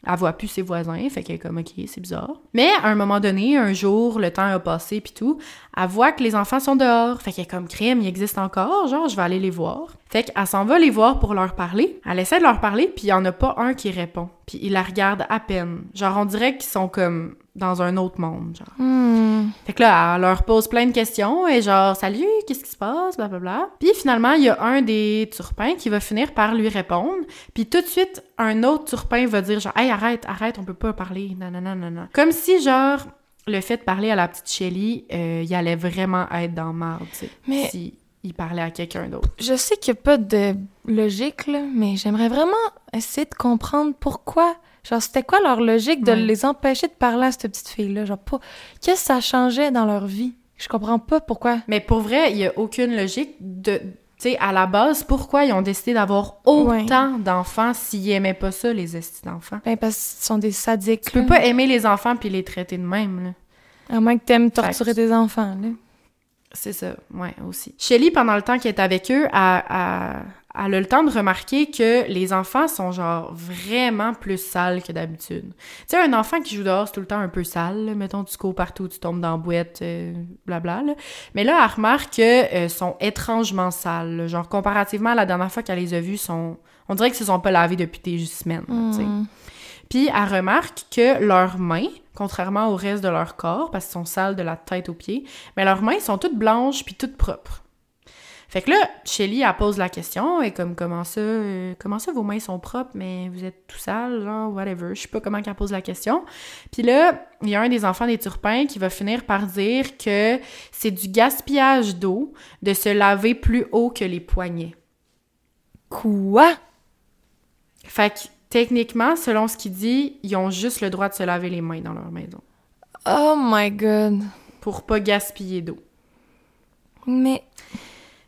Elle voit plus ses voisins, fait qu'elle est comme « OK, c'est bizarre ». Mais à un moment donné, un jour, le temps a passé pis tout, elle voit que les enfants sont dehors. Fait qu'elle est comme « Crime, ils existent encore, genre, je vais aller les voir ». Fait qu'elle s'en va les voir pour leur parler. Elle essaie de leur parler, puis il y en a pas un qui répond. Puis ils la regardent à peine. Genre, on dirait qu'ils sont comme dans un autre monde, genre. Fait que là, elle leur pose plein de questions, et genre « Salut, qu'est-ce qui se passe? » Blablabla. Puis finalement, il y a un des turpins qui va finir par lui répondre, puis tout de suite, un autre turpin va dire genre « Hey, arrête, on peut pas parler, nanana. » Comme si, genre, le fait de parler à la petite Shelly, il allait vraiment être dans marde, tu sais. Mais... si il parlait à quelqu'un d'autre. Je sais qu'il n'y a pas de logique, là, mais j'aimerais vraiment essayer de comprendre pourquoi. Genre, c'était quoi leur logique de les empêcher de parler à cette petite fille-là? Genre, qu'est-ce que ça changeait dans leur vie? Je comprends pas pourquoi. Mais pour vrai, il y a aucune logique de... Tu sais, à la base, pourquoi ils ont décidé d'avoir autant d'enfants s'ils aimaient pas ça, les estis d'enfants? Ben, parce qu'ils sont des sadiques. Tu peux pas aimer les enfants puis les traiter de même, là. À moins que t'aimes torturer tes enfants, là. C'est ça, ouais, aussi. Shelly, pendant le temps qu'elle est avec eux, elle a le temps de remarquer que les enfants sont genre vraiment plus sales que d'habitude. Tu sais, un enfant qui joue dehors, c'est tout le temps un peu sale, là. Mettons, tu cours partout, tu tombes dans la boîte, blabla, là. Mais là, elle remarque que sont étrangement sales, là. Genre, comparativement à la dernière fois qu'elle les a vus, on dirait qu'ils se sont pas lavés depuis des semaines, tu sais. Puis elle remarque que leurs mains, contrairement au reste de leur corps, parce qu'ils sont sales de la tête aux pieds, mais leurs mains sont toutes blanches puis toutes propres. Fait que là, Shelly, elle pose la question, et comme, comment ça, vos mains sont propres, mais vous êtes tout sales, genre, whatever. Je sais pas comment qu'elle pose la question. Puis là, il y a un des enfants des turpins qui va finir par dire que c'est du gaspillage d'eau de se laver plus haut que les poignets. Quoi? Fait que, techniquement, selon ce qu'il dit, ils ont juste le droit de se laver les mains dans leur maison. Oh my God! Pour pas gaspiller d'eau. Mais...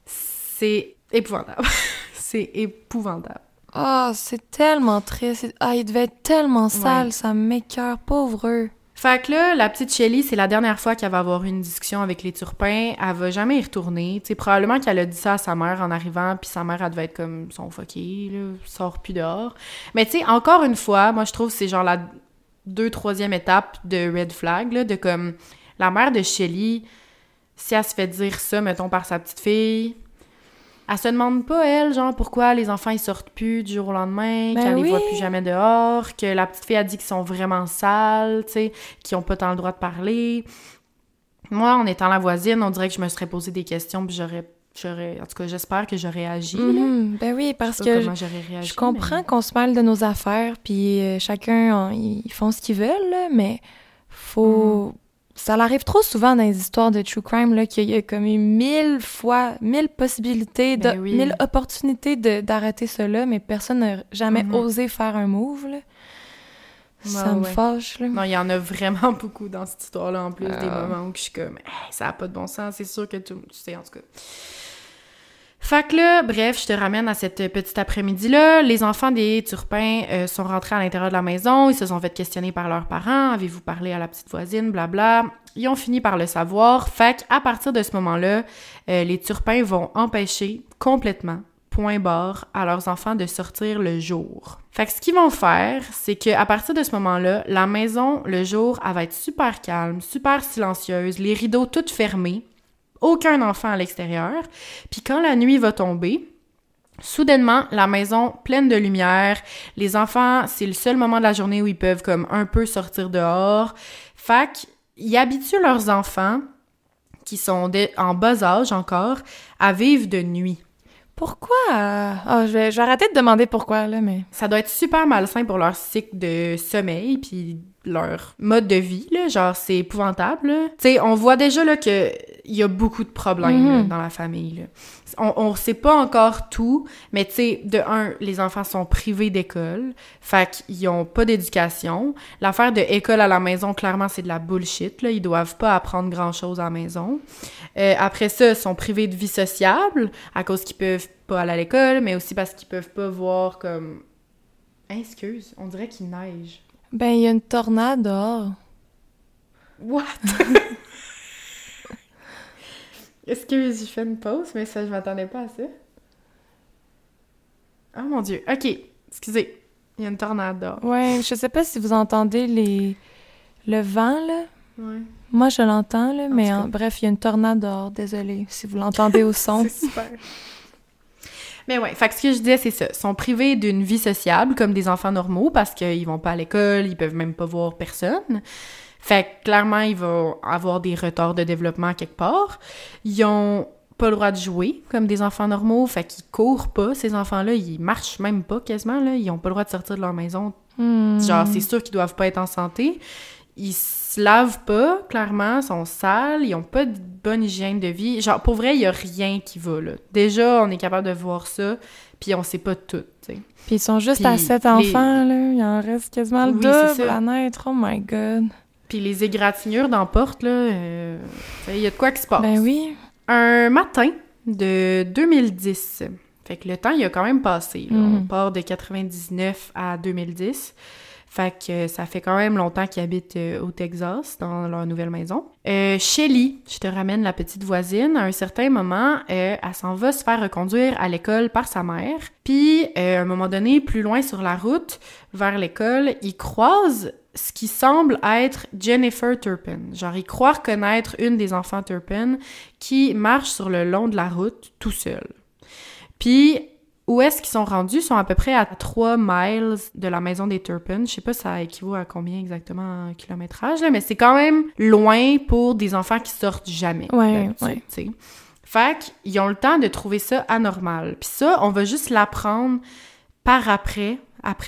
c'est épouvantable. C'est épouvantable. Ah, c'est tellement triste. Ah, il devait être tellement sale, ça m'écoeure, pauvre eux. Fait que là, la petite Shelly, c'est la dernière fois qu'elle va avoir une discussion avec les turpins. Elle va jamais y retourner. Tu sais, probablement qu'elle a dit ça à sa mère en arrivant, puis sa mère, elle devait être comme son fucké, là, sort plus dehors. Mais tu sais, encore une fois, moi, je trouve que c'est genre la 2-3e étape de red flag, là, de comme la mère de Shelly, si elle se fait dire ça, mettons, par sa petite fille, elle se demande pas, elle, genre, pourquoi les enfants, ils sortent plus du jour au lendemain, qu'elle les voit plus jamais dehors, que la petite fille a dit qu'ils sont vraiment sales, tu sais, qu'ils ont pas tant le droit de parler. Moi, en étant la voisine, on dirait que je me serais posé des questions, puis j'aurais en tout cas, j'espère que j'aurais agi. Ben oui, parce que je comprends qu'on se mêle de nos affaires, puis chacun, ils font ce qu'ils veulent, là, mais faut... Ça arrive trop souvent dans les histoires de true crime, là, qu'il y a comme 1000 possibilités, 1000 opportunités d'arrêter cela, mais personne n'a jamais osé faire un move, là. Ça me fâche, là. Non, il y en a vraiment beaucoup dans cette histoire-là, en plus, des moments où je suis comme hey, « ça n'a pas de bon sens, c'est sûr que tu sais, en tout cas... » Fait que là, bref, je te ramène à cette petite après-midi-là. Les enfants des turpins sont rentrés à l'intérieur de la maison. Ils se sont fait questionner par leurs parents. Avez-vous parlé à la petite voisine? Blabla. Ils ont fini par le savoir. Fait qu'à partir de ce moment-là, les turpins vont empêcher complètement, point barre, à leurs enfants de sortir le jour. Fait que ce qu'ils vont faire, c'est qu'à partir de ce moment-là, la maison, le jour, elle va être super calme, super silencieuse, les rideaux toutes fermés. Aucun enfant à l'extérieur. Puis quand la nuit va tomber, soudainement, la maison pleine de lumière, les enfants, c'est le seul moment de la journée où ils peuvent comme un peu sortir dehors. Fait qu'ils habituent leurs enfants, qui sont en bas âge encore, à vivre de nuit. Pourquoi? Je vais arrêter de demander pourquoi, là, mais... Ça doit être super malsain pour leur cycle de sommeil, puis leur mode de vie, là, genre, c'est épouvantable, là. Tu sais, on voit déjà, là, que il y a beaucoup de problèmes, là, dans la famille, là. On sait pas encore tout, mais tu sais, de un, les enfants sont privés d'école, fait qu'ils ont pas d'éducation. L'affaire de école à la maison, clairement, c'est de la bullshit, là. Ils doivent pas apprendre grand-chose à la maison. Après ça, ils sont privés de vie sociable, à cause qu'ils peuvent pas aller à l'école, mais aussi parce qu'ils peuvent pas voir comme... Excuse, on dirait qu'il neige. Ben, il y a une tornade dehors. What? Excuse, je fais une pause, mais ça, je m'attendais pas à ça. Oh mon Dieu. OK, excusez. Il y a une tornade dehors. Ouais, je sais pas si vous entendez le vent, là. Ouais. Moi, je l'entends, là, mais bref, il y a une tornade dehors. Désolée si vous l'entendez au son. C'est super. Mais ouais, fait que ce que je disais, c'est ça. Ils sont privés d'une vie sociable, comme des enfants normaux, parce qu'ils vont pas à l'école, ils peuvent même pas voir personne. Fait que clairement, ils vont avoir des retards de développement quelque part. Ils ont pas le droit de jouer comme des enfants normaux, fait qu'ils courent pas, ces enfants-là. Ils marchent même pas, quasiment, là. Ils ont pas le droit de sortir de leur maison. Genre, c'est sûr qu'ils doivent pas être en santé. Ils se lavent pas, clairement, sont sales, ils ont pas de bonne hygiène de vie. Genre, pour vrai, il y a rien qui va, là. Déjà, on est capable de voir ça, puis on sait pas tout, tu sais. Puis ils sont juste à 7 enfants, là. Il en reste quasiment le double à naître. Oh my God. Puis les égratignures dans la porte, là, il y a de quoi qui se passe. Ben oui. Un matin de 2010, fait que le temps, il a quand même passé, là. On part de 99 à 2010. Fait que ça fait quand même longtemps qu'ils habitent au Texas, dans leur nouvelle maison. Shelly, je te ramène la petite voisine, à un certain moment, elle s'en va se faire reconduire à l'école par sa mère. Puis, à un moment donné, plus loin sur la route, vers l'école, ils croisent ce qui semble être Jennifer Turpin. Genre, ils croient reconnaître une des enfants Turpin qui marche sur le long de la route, tout seul. Puis... où est-ce qu'ils sont rendus? Ils sont à peu près à 3 miles de la maison des Turpin. Je sais pas ça équivaut à combien exactement en kilométrage, là, mais c'est quand même loin pour des enfants qui sortent jamais. Ouais. T'sais. Fait qu'ils ont le temps de trouver ça anormal. Puis ça, on va juste l'apprendre par après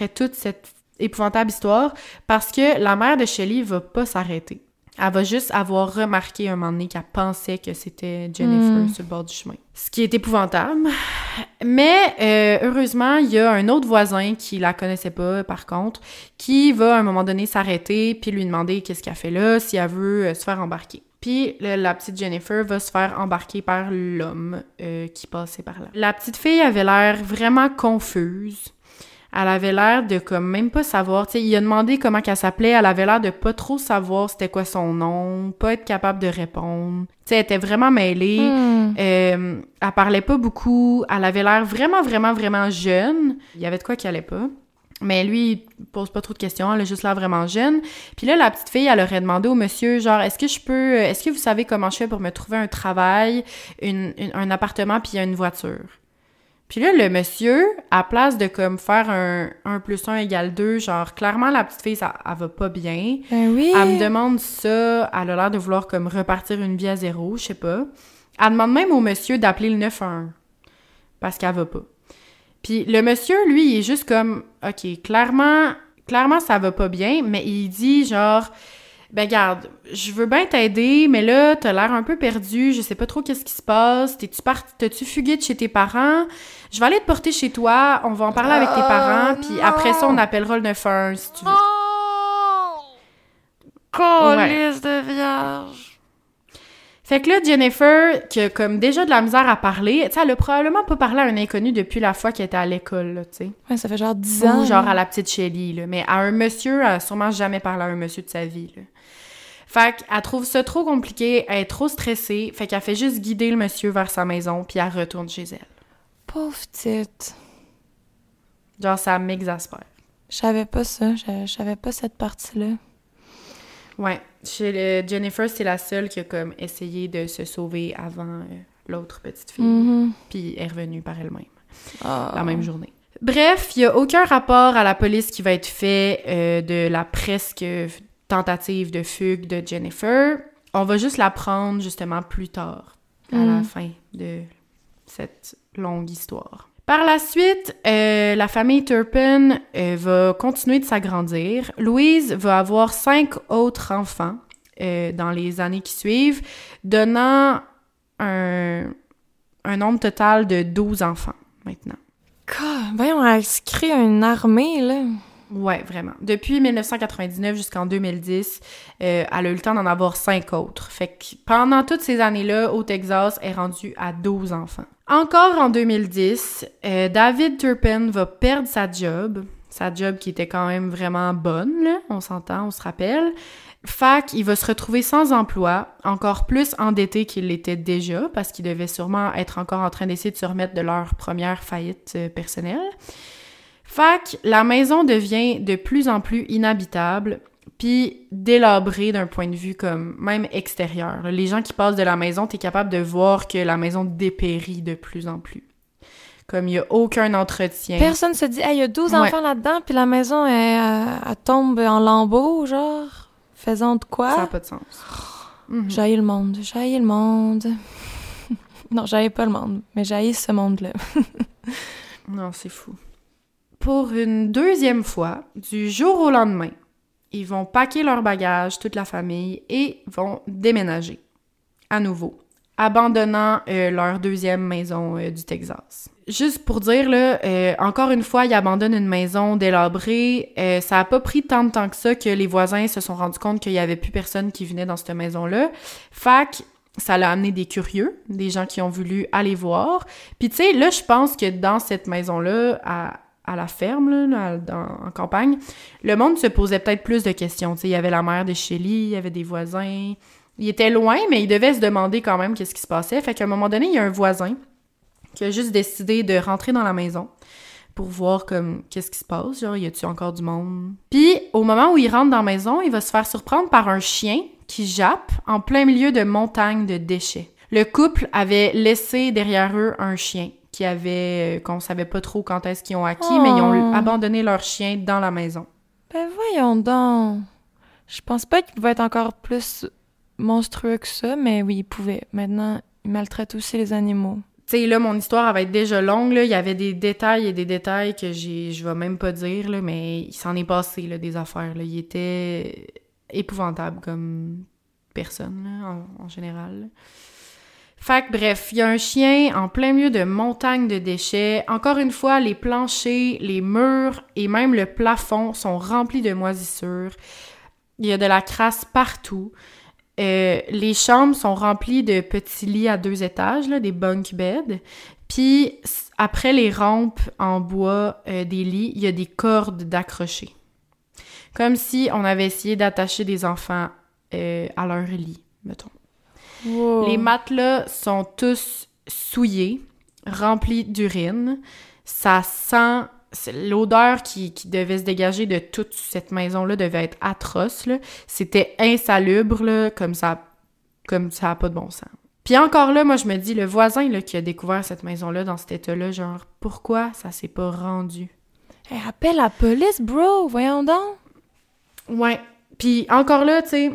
toute cette épouvantable histoire, parce que la mère de Shelly va pas s'arrêter. Elle va juste avoir remarqué un moment donné qu'elle pensait que c'était Jennifer sur le bord du chemin. Ce qui est épouvantable. Mais heureusement, il y a un autre voisin qui la connaissait pas, par contre, qui va à un moment donné s'arrêter puis lui demander qu'est-ce qu'elle fait là, si elle veut se faire embarquer. Puis la petite Jennifer va se faire embarquer par l'homme qui passait par là. La petite fille avait l'air vraiment confuse. Elle avait l'air de comme même pas savoir, tu sais, il a demandé comment qu'elle s'appelait, elle avait l'air de pas trop savoir c'était quoi son nom, pas être capable de répondre. Tu sais, elle était vraiment mêlée, elle parlait pas beaucoup, elle avait l'air vraiment, vraiment, vraiment jeune. Il y avait de quoi qui allait pas. Mais lui, il pose pas trop de questions, elle a juste l'air vraiment jeune. Puis là, la petite fille, elle aurait demandé au monsieur, genre, est-ce que vous savez comment je fais pour me trouver un travail, un appartement puis une voiture? Puis là, le monsieur, à place de comme faire un 1 + 1 = 2, genre, clairement, la petite fille, elle va pas bien. Ben oui. Elle me demande ça, elle a l'air de vouloir comme repartir une vie à zéro, je sais pas. Elle demande même au monsieur d'appeler le 911, parce qu'elle va pas. Puis le monsieur, lui, il est juste comme, OK, clairement, ça va pas bien, mais il dit genre... Ben garde, je veux bien t'aider, mais là, t'as l'air un peu perdu, je sais pas trop qu'est-ce qui se passe, t'as-tu fugué de chez tes parents? Je vais aller te porter chez toi, on va en parler avec tes parents, puis après ça, on appellera le 911 si tu veux. Câlisse de vierge! Fait que là, Jennifer, qui a comme déjà de la misère à parler, tu sais, elle a probablement pas parlé à un inconnu depuis la fois qu'elle était à l'école, là, tu sais. Ouais, ça fait genre 10 ans. Ou genre à la petite Shelly, là. Mais à un monsieur, elle a sûrement jamais parlé à un monsieur de sa vie, là. Fait qu'elle trouve ça trop compliqué, elle est trop stressée, fait qu'elle fait juste guider le monsieur vers sa maison, puis elle retourne chez elle. Pauvre petite. Genre, ça m'exaspère. Je savais pas ça, je savais pas cette partie-là. Ouais, Jennifer, c'est la seule qui a comme essayé de se sauver avant l'autre petite fille, puis est revenue par elle-même, la même journée. Bref, il y a aucun rapport à la police qui va être fait de la presque tentative de fugue de Jennifer. On va juste la prendre justement plus tard, à la fin de cette longue histoire. Par la suite, la famille Turpin va continuer de s'agrandir. Louise va avoir 5 autres enfants dans les années qui suivent, donnant un nombre total de 12 enfants maintenant. Voyons, elle se crée une armée, là. Ouais, vraiment. Depuis 1999 jusqu'en 2010, elle a eu le temps d'en avoir 5 autres. Fait que pendant toutes ces années-là, au Texas, elle est rendue à 12 enfants. Encore en 2010, David Turpin va perdre sa job qui était quand même vraiment bonne, là, on s'entend, on se rappelle. Fac, il va se retrouver sans emploi, encore plus endetté qu'il l'était déjà, parce qu'il devait sûrement être encore en train d'essayer de se remettre de leur première faillite personnelle. Fac, la maison devient de plus en plus inhabitable, puis délabrée d'un point de vue comme même extérieur. Les gens qui passent de la maison, t'es capable de voir que la maison dépérit de plus en plus. Comme il n'y a aucun entretien. Personne se dit, hey, il y a 12 enfants là-dedans, puis la maison, elle tombe en lambeaux, genre, faisant de quoi? Ça n'a pas de sens. J'haïs le monde. Non, j'haïs pas le monde, mais j'haïs ce monde-là. Non, c'est fou. Pour une deuxième fois, du jour au lendemain, ils vont packer leurs bagages, toute la famille, et vont déménager à nouveau, abandonnant leur deuxième maison du Texas. Juste pour dire, là, encore une fois, ils abandonnent une maison délabrée. Ça a pas pris tant de temps que ça que les voisins se sont rendus compte qu'il y avait plus personne qui venait dans cette maison-là. Fac, ça l'a amené des curieux, des gens qui ont voulu aller voir. Puis tu sais, là, je pense que dans cette maison-là, à la ferme, là, en campagne, le monde se posait peut-être plus de questions. Tu sais, il y avait la mère de Shelly, il y avait des voisins. Il était loin, mais il devait se demander quand même qu'est-ce qui se passait. Fait qu'à un moment donné, il y a un voisin qui a juste décidé de rentrer dans la maison pour voir comme qu'est-ce qui se passe, genre y a-tu encore du monde. Puis au moment où il rentre dans la maison, il va se faire surprendre par un chien qui jappe en plein milieu de montagnes de déchets. Le couple avait laissé derrière eux un chien qui avait qu'on savait pas trop quand est-ce qu'ils ont acquis, mais ils ont abandonné leur chien dans la maison. Ben voyons donc. Je pense pas qu'il pouvait être encore plus monstrueux que ça, mais oui, il pouvait. Maintenant, il maltraite aussi les animaux. Tu sais, là, mon histoire, elle va être déjà longue, là. Il y avait des détails et des détails que je vais même pas dire, là, mais il s'en est passé, là, des affaires, là. Il était épouvantable comme personne, là, en général, là. Fait que, bref, il y a un chien en plein milieu de montagnes de déchets. Encore une fois, les planchers, les murs et même le plafond sont remplis de moisissures. Il y a de la crasse partout. Les chambres sont remplies de petits lits à 2 étages, là, des bunk beds. Puis, après les rampes en bois des lits, il y a des cordes d'accrocher. Comme si on avait essayé d'attacher des enfants à leur lit, mettons. Wow. Les matelas sont tous souillés, remplis d'urine. Ça sent... L'odeur qui devait se dégager de toute cette maison-là devait être atroce, là. C'était insalubre, là, comme ça a pas de bon sens. Puis encore là, moi, je me dis, le voisin là, qui a découvert cette maison-là dans cet état-là, genre, pourquoi ça s'est pas rendu? Hey, appelle la police, bro! Voyons donc! Ouais. Puis encore là, tu sais...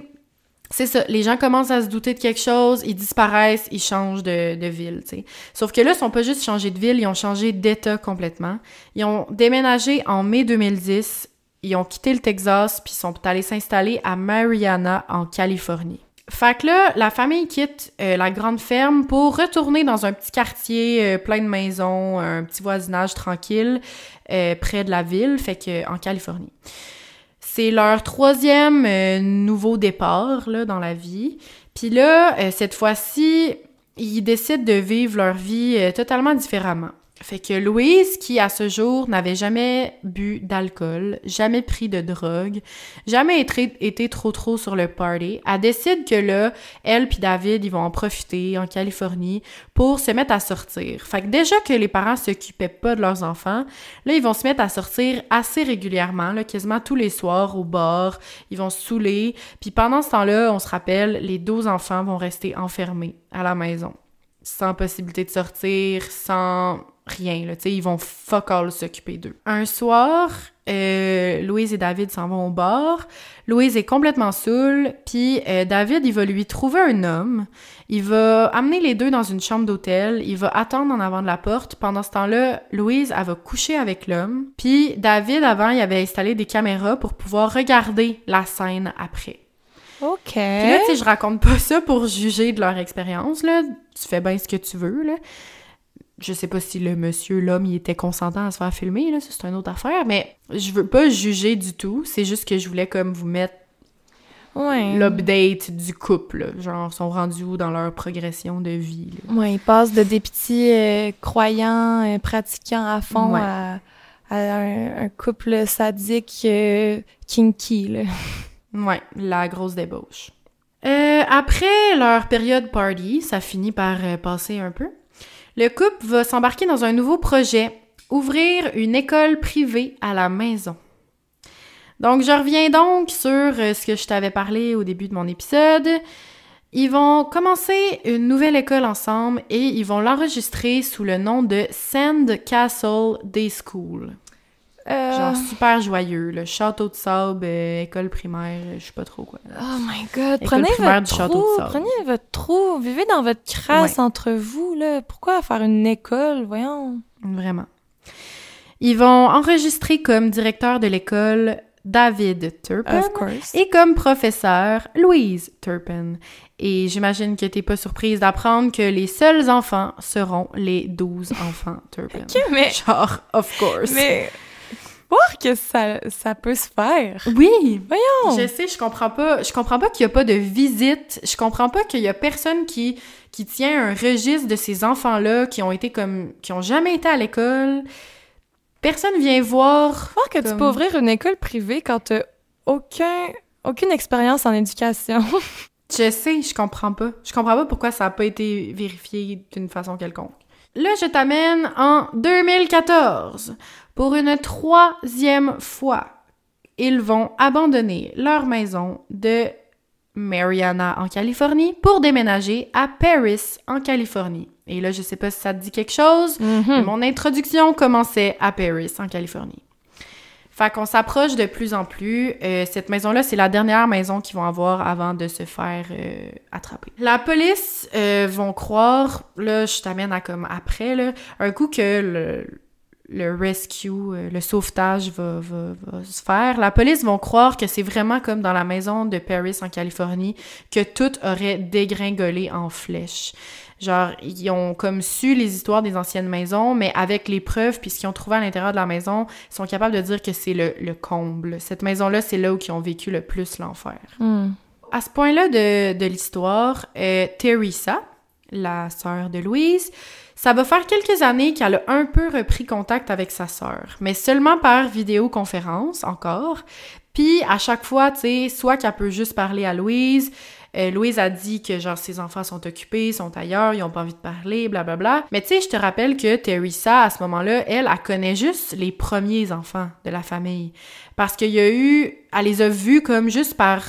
C'est ça, les gens commencent à se douter de quelque chose, ils disparaissent, ils changent de ville, tu sais. Sauf que là, ils sont pas juste changé de ville, ils ont changé d'état complètement. Ils ont déménagé en mai 2010, ils ont quitté le Texas, puis ils sont allés s'installer à Marianna, en Californie. Fait que là, la famille quitte la grande ferme pour retourner dans un petit quartier plein de maisons, un petit voisinage tranquille près de la ville, fait que en Californie. C'est leur 3e nouveau départ là, dans la vie. Puis là, cette fois-ci, ils décident de vivre leur vie totalement différemment. Fait que Louise, qui à ce jour n'avait jamais bu d'alcool, jamais pris de drogue, jamais été trop sur le party, elle décide que là, elle puis David, ils vont en profiter en Californie pour se mettre à sortir. Fait que déjà que les parents s'occupaient pas de leurs enfants, là, ils vont se mettre à sortir assez régulièrement, là, quasiment tous les soirs au bar, ils vont se saouler, puis pendant ce temps-là, on se rappelle, les 12 enfants vont rester enfermés à la maison, sans possibilité de sortir, sans rien, là, tu sais, ils vont fuck all s'occuper d'eux. Un soir, Louise et David s'en vont au bar. Louise est complètement saoule, puis David, il va lui trouver un homme. Il va amener les deux dans une chambre d'hôtel. Il va attendre en avant de la porte. Pendant ce temps-là, Louise, elle va coucher avec l'homme. Puis David, avant, il avait installé des caméras pour pouvoir regarder la scène après. OK. Puis là, tu sais, je raconte pas ça pour juger de leur expérience, là. Tu fais bien ce que tu veux, là. Je sais pas si l'homme, il était consentant à se faire filmer, là, ça, c'est une autre affaire, mais je veux pas juger du tout, c'est juste que je voulais comme vous mettre l'update du couple, là. Genre, ils sont rendus où dans leur progression de vie, là. Ouais, ils passent de des petits croyants, pratiquants à fond à un couple sadique kinky, là. Ouais, la grosse débauche. Après leur période party, ça finit par passer un peu. Le couple va s'embarquer dans un nouveau projet, ouvrir une école privée à la maison. Donc, je reviens donc sur ce que je t'avais parlé au début de mon épisode. Ils vont commencer une nouvelle école ensemble et ils vont l'enregistrer sous le nom de Sandcastle Day School. Genre super joyeux, le château de sable, école primaire, je sais pas trop quoi. Oh my god, école primaire du château de sable. Prenez votre trou, vivez dans votre crasse entre vous, là. Pourquoi faire une école, voyons? Vraiment. Ils vont enregistrer comme directeur de l'école David Turpin et comme professeur Louise Turpin. Et j'imagine que t'es pas surprise d'apprendre que les seuls enfants seront les 12 enfants Turpin. OK, mais... Genre, of course. Mais... voir que ça peut se faire. Oui! Voyons! Je sais, je comprends pas qu'il y a pas de visite, je comprends pas qu'il y a personne qui tient un registre de ces enfants-là qui ont jamais été à l'école. Personne vient voir. Voir que tu peux ouvrir une école privée quand t'as aucune expérience en éducation. Je sais, je comprends pas. Je comprends pas pourquoi ça a pas été vérifié d'une façon quelconque. Là, je t'amène en 2014. Pour une 3e fois, ils vont abandonner leur maison de Marianna, en Californie, pour déménager à Paris, en Californie. Et là, je sais pas si ça te dit quelque chose, mais mon introduction commençait à Paris, en Californie. Fait qu'on s'approche de plus en plus. Cette maison-là, c'est la dernière maison qu'ils vont avoir avant de se faire attraper. La police vont croire, là, je t'amène à comme après, là, un coup que le rescue, le sauvetage va se faire. La police vont croire que c'est vraiment comme dans la maison de Paris en Californie, que tout aurait dégringolé en flèche. Genre, ils ont comme su les histoires des anciennes maisons, mais avec les preuves puis ce qu'ils ont trouvé à l'intérieur de la maison, ils sont capables de dire que c'est le comble. Cette maison-là, c'est là où ils ont vécu le plus l'enfer. À ce point-là de l'histoire, Teresa, la sœur de Louise, ça va faire quelques années qu'elle a un peu repris contact avec sa sœur, mais seulement par vidéoconférence encore. Puis à chaque fois, tu sais, soit qu'elle peut juste parler à Louise, Louise a dit que genre ses enfants sont occupés, sont ailleurs, ils ont pas envie de parler, blablabla. Mais tu sais, je te rappelle que Teresa, à ce moment-là, elle connaît juste les premiers enfants de la famille. Parce qu'il y a eu... Elle les a vus comme juste par...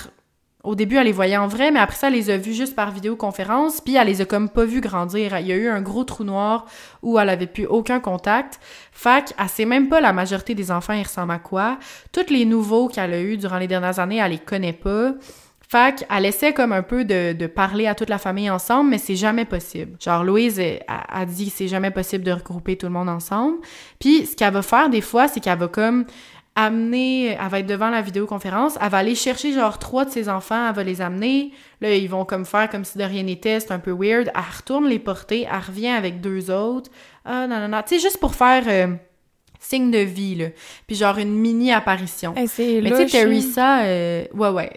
Au début, elle les voyait en vrai, mais après ça, elle les a vus juste par vidéoconférence, puis elle les a comme pas vus grandir. Il y a eu un gros trou noir où elle avait plus aucun contact. Fait qu'elle sait même pas la majorité des enfants, ils ressemblent à quoi. Tous les nouveaux qu'elle a eus durant les dernières années, elle les connaît pas. Fait qu'elle essaie comme un peu de parler à toute la famille ensemble, mais c'est jamais possible. Genre, Louise a dit que c'est jamais possible de regrouper tout le monde ensemble. Puis, ce qu'elle va faire des fois, c'est qu'elle va comme... elle va être devant la vidéoconférence, elle va aller chercher genre 3 de ses enfants, elle va les amener, là ils vont comme faire comme si de rien n'était, c'est un peu weird, elle retourne les porter, elle revient avec 2 autres, tu sais, juste pour faire signe de vie, là, puis genre une mini-apparition. Hey, c'est mais louche, tu sais, Teresa,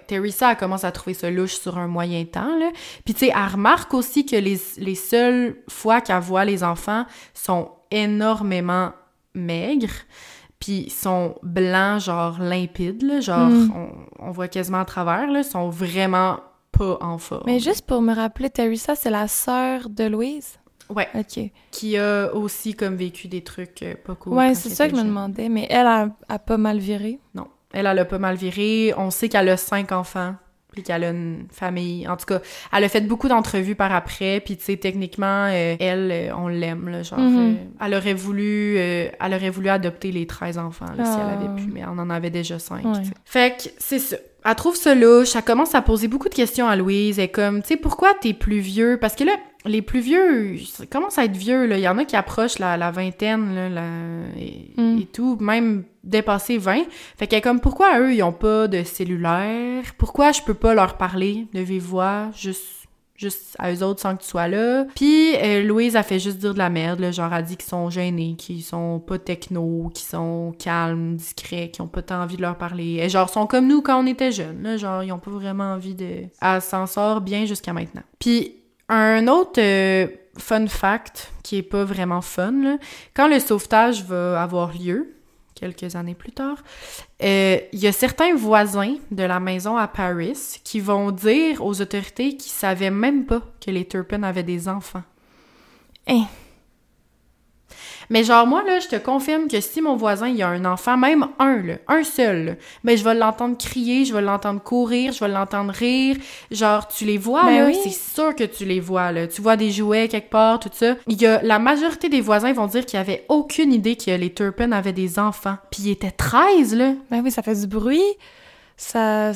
Teresa, elle commence à trouver ça louche sur un moyen temps, là, puis tu sais, elle remarque aussi que les seules fois qu'elle voit les enfants sont énormément maigres, puis ils sont blancs, genre limpides, là, genre on voit quasiment à travers, là, ils sont vraiment pas en forme. Mais juste pour me rappeler, Teresa, c'est la sœur de Louise? Ouais. OK. Qui a aussi comme vécu des trucs pas cool. Ouais, c'est ça que je me demandais, mais elle a pas mal viré. Non, elle a pas mal viré. On sait qu'elle a 5 enfants puis qu'elle a une famille. En tout cas, elle a fait beaucoup d'entrevues par après, puis tu sais, techniquement, elle, on l'aime, là, genre, elle aurait voulu adopter les 13 enfants, là, si elle avait pu, mais elle en avait déjà 5, tu sais. Fait que, c'est ça. Elle trouve ça louche, elle commence à poser beaucoup de questions à Louise, elle est comme, tu sais, pourquoi t'es plus vieux? Parce que là, les plus vieux, ils commencent à être vieux, là. Il y en a qui approchent la vingtaine, là, et tout, même dépasser 20. Fait qu'elle est comme, pourquoi eux, ils ont pas de cellulaire? Pourquoi je peux pas leur parler de vive voix, juste à eux autres sans que tu sois là? Puis Louise, a fait juste dire de la merde, là, genre, elle dit qu'ils sont gênés, qu'ils sont pas techno, qu'ils sont calmes, discrets, qu'ils ont pas tant envie de leur parler. Et genre, sont comme nous quand on était jeunes, là, genre, ils ont pas vraiment envie de... Elle s'en sort bien jusqu'à maintenant. Puis un autre fun fact, qui est pas vraiment fun, là, quand le sauvetage va avoir lieu, quelques années plus tard, il y a certains voisins de la maison à Paris qui vont dire aux autorités qu'ils savaient même pas que les Turpin avaient des enfants. Hein? Mais genre, moi, là, je te confirme que si mon voisin, il a un enfant, même un seul, là, ben je vais l'entendre crier, je vais l'entendre courir, je vais l'entendre rire. Genre, tu les vois, ben là, oui. c'est sûr que tu les vois, là. Tu vois des jouets quelque part, tout ça. La majorité des voisins vont dire qu'ils avaient aucune idée que les Turpin avaient des enfants. Puis ils étaient 13, là. Ben oui, ça fait du bruit. Ça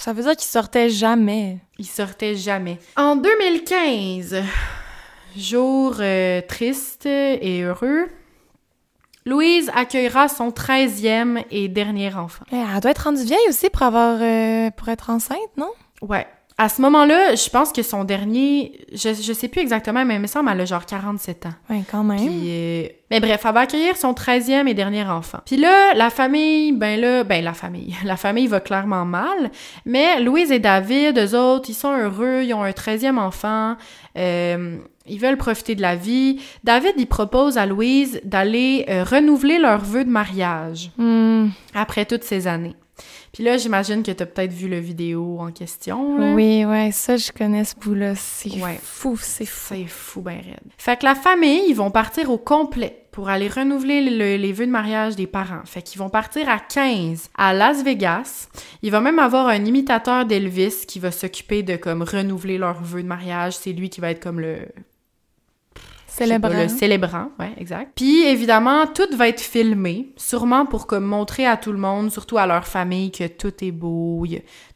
veut dire qu'ils sortaient jamais. Ils sortaient jamais. En 2015... jour triste et heureux, Louise accueillera son 13e et dernier enfant. Elle doit être rendue vieille aussi pour être enceinte, non? Ouais. À ce moment-là, je pense que son dernier... Je sais plus exactement, mais il me semble qu'elle a genre 47 ans. Ouais, quand même. Puis, mais bref, elle va accueillir son 13e et dernier enfant. Puis là, la famille va clairement mal, mais Louise et David, eux autres, ils sont heureux, ils ont un 13e enfant, ils veulent profiter de la vie. David, il propose à Louise d'aller renouveler leur vœu de mariage après toutes ces années. Puis là, j'imagine que t'as peut-être vu la vidéo en question, là. Oui, ouais, ça, je connais ce bout-là. C'est fou. C'est fou, ben raide. Fait que la famille, ils vont partir au complet pour aller renouveler les vœux de mariage des parents. Fait qu'ils vont partir à 15 à Las Vegas. Il va même avoir un imitateur d'Elvis qui va s'occuper de, comme, renouveler leurs vœux de mariage. C'est lui qui va être comme le célébrant, ouais, exact. Puis, évidemment, tout va être filmé, sûrement pour comme montrer à tout le monde, surtout à leur famille, que tout est beau,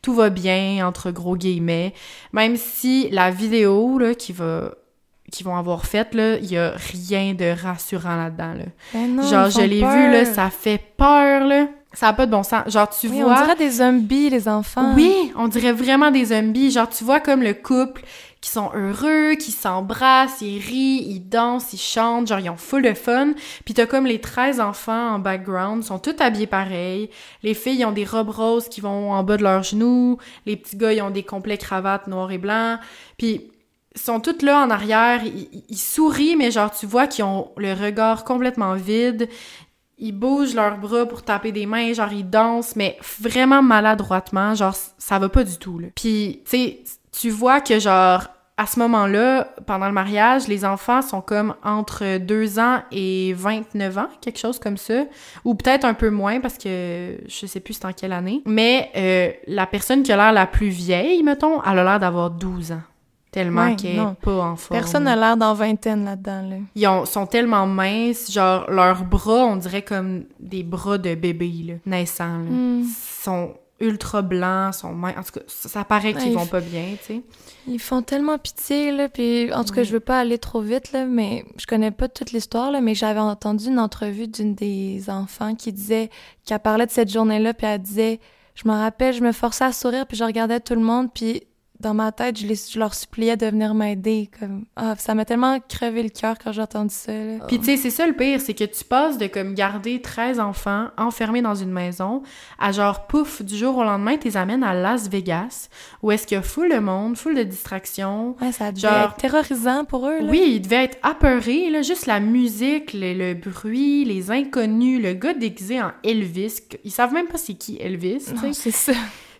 tout va bien, entre gros guillemets. Même si la vidéo, là, qu'ils vont avoir faite, là, il y a rien de rassurant là-dedans, là. Ben non, genre, je l'ai vu, là, ça fait peur, là. Ça n'a pas de bon sens. Genre, tu vois... on dirait des zombies, les enfants. Oui, on dirait vraiment des zombies. Genre, tu vois comme le couple qui sont heureux, qui s'embrassent, ils rient, ils dansent, ils chantent, genre, ils ont full de fun. Puis t'as comme les 13 enfants en background, sont tous habillés pareil. Les filles, ils ont des robes roses qui vont en bas de leurs genoux. Les petits gars, ils ont des complets cravates noirs et blancs. Puis... ils sont tous là en arrière, ils sourient, mais genre, tu vois qu'ils ont le regard complètement vide. Ils bougent leurs bras pour taper des mains, genre, ils dansent, mais vraiment maladroitement, genre, ça va pas du tout, là. Puis, tu sais, tu vois que, genre, à ce moment-là, pendant le mariage, les enfants sont comme entre 2 ans et 29 ans, quelque chose comme ça. Ou peut-être un peu moins, parce que je sais plus c'est en quelle année. Mais la personne qui a l'air la plus vieille, mettons, elle a l'air d'avoir 12 ans. Tellement qu'elle est pas en forme. Personne n'a l'air dans vingtaine là-dedans, là. Ils sont tellement minces, genre, leurs bras, on dirait comme des bras de bébé, là, naissants, là. Ils sont ultra blancs, sont minces. En tout cas, ça paraît qu'ils vont pas bien, tu sais. Ils font tellement pitié, là, puis en tout cas, je veux pas aller trop vite, là, mais je connais pas toute l'histoire, là, mais j'avais entendu une entrevue d'une des enfants qu'elle parlait de cette journée-là, puis elle disait, je me rappelle, je me forçais à sourire, puis je regardais tout le monde, puis dans ma tête, je leur suppliais de venir m'aider. Comme ça m'a tellement crevé le cœur quand j'ai entendu ça. Là. Puis tu sais, c'est ça le pire, c'est que tu passes de comme garder 13 enfants enfermés dans une maison à genre pouf, du jour au lendemain, t'es amènes à Las Vegas, où est-ce qu'il y a full de monde, full de distractions. Ouais, ça devait être terrorisant pour eux. Là. Oui, ils devaient être apeurés, là, juste la musique, le bruit, les inconnus, le gars déguisé en Elvis. Ils savent même pas c'est qui Elvis, tu sais. C'est ça.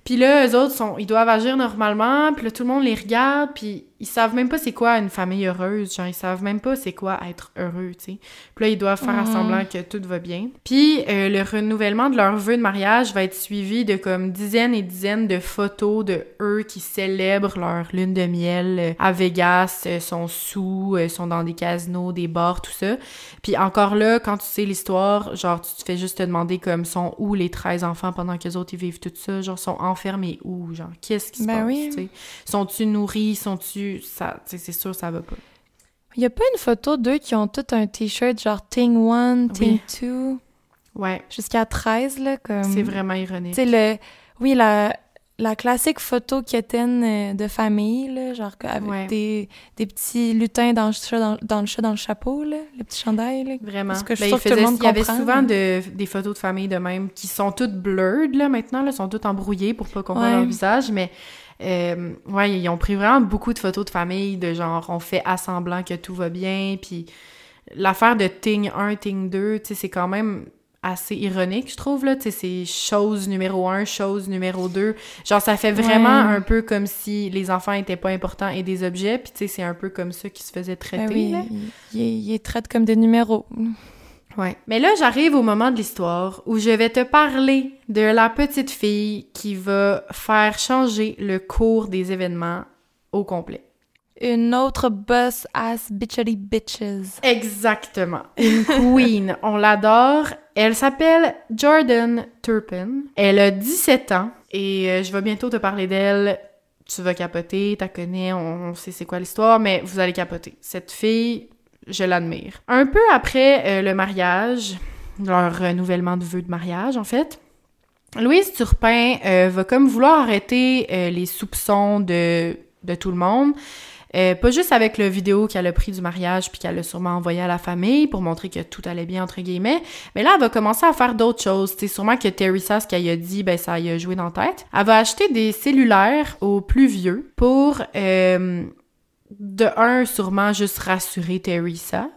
Puis là, eux autres, ils doivent agir normalement, puis là, tout le monde les regarde, puis ils savent même pas c'est quoi une famille heureuse, genre ils savent même pas c'est quoi être heureux, tu sais. Puis là, ils doivent faire semblant que tout va bien. Puis le renouvellement de leur vœu de mariage va être suivi de comme dizaines et dizaines de photos de eux qui célèbrent leur lune de miel à Vegas, sont sous, sont dans des casinos, des bars, tout ça. Puis encore là, quand tu sais l'histoire, genre tu te fais juste te demander comme sont où les 13 enfants pendant qu'eux autres ils vivent tout ça, genre sont enfermés où, genre qu'est-ce qui se passe, tu sais. Sont-tu nourris, sont-tu... ça, c'est sûr, ça va pas. Il y a pas une photo d'eux qui ont tout un t-shirt genre Thing 1, Thing 2? Ouais. Jusqu'à 13, là, comme... C'est vraiment ironique. Tu sais, la classique photo quétaine de famille, là, genre avec des petits lutins dans le chapeau, là, le petit chandail, là. Vraiment. Parce que je suis sûre que tout le monde il y avait comprend, souvent des photos de famille de même qui sont toutes blurred, là, maintenant, là, sont toutes embrouillées pour pas qu'on voit leur visage, mais... ils ont pris vraiment beaucoup de photos de famille, de genre, on fait à semblant que tout va bien, puis l'affaire de Thing 1, Thing 2, tu sais, c'est quand même assez ironique, je trouve, là, tu sais, c'est chose numéro 1, chose numéro 2, genre, ça fait vraiment un peu comme si les enfants étaient pas importants et des objets, puis tu sais, c'est un peu comme ça qu'ils se faisaient traiter, là. Ils les traitent comme des numéros. Ouais. Mais là, j'arrive au moment de l'histoire où je vais te parler de la petite fille qui va faire changer le cours des événements au complet. Une autre boss-ass bitchy bitches. Exactement. Une queen. On l'adore. Elle s'appelle Jordan Turpin. Elle a 17 ans et je vais bientôt te parler d'elle. Tu vas capoter, t'as connais, on sait c'est quoi l'histoire, mais vous allez capoter. Cette fille... je l'admire. Un peu après le mariage, leur renouvellement de vœux de mariage, en fait, Louise Turpin va comme vouloir arrêter les soupçons de tout le monde. Pas juste avec le vidéo qu'elle a pris du mariage puis qu'elle a sûrement envoyé à la famille pour montrer que tout allait bien, entre guillemets. Mais là, elle va commencer à faire d'autres choses. C'est sûrement que Teresa, ce qu'elle a dit, ben ça y a joué dans la tête. Elle va acheter des cellulaires aux plus vieux pour... de un, sûrement juste rassurer Teresa,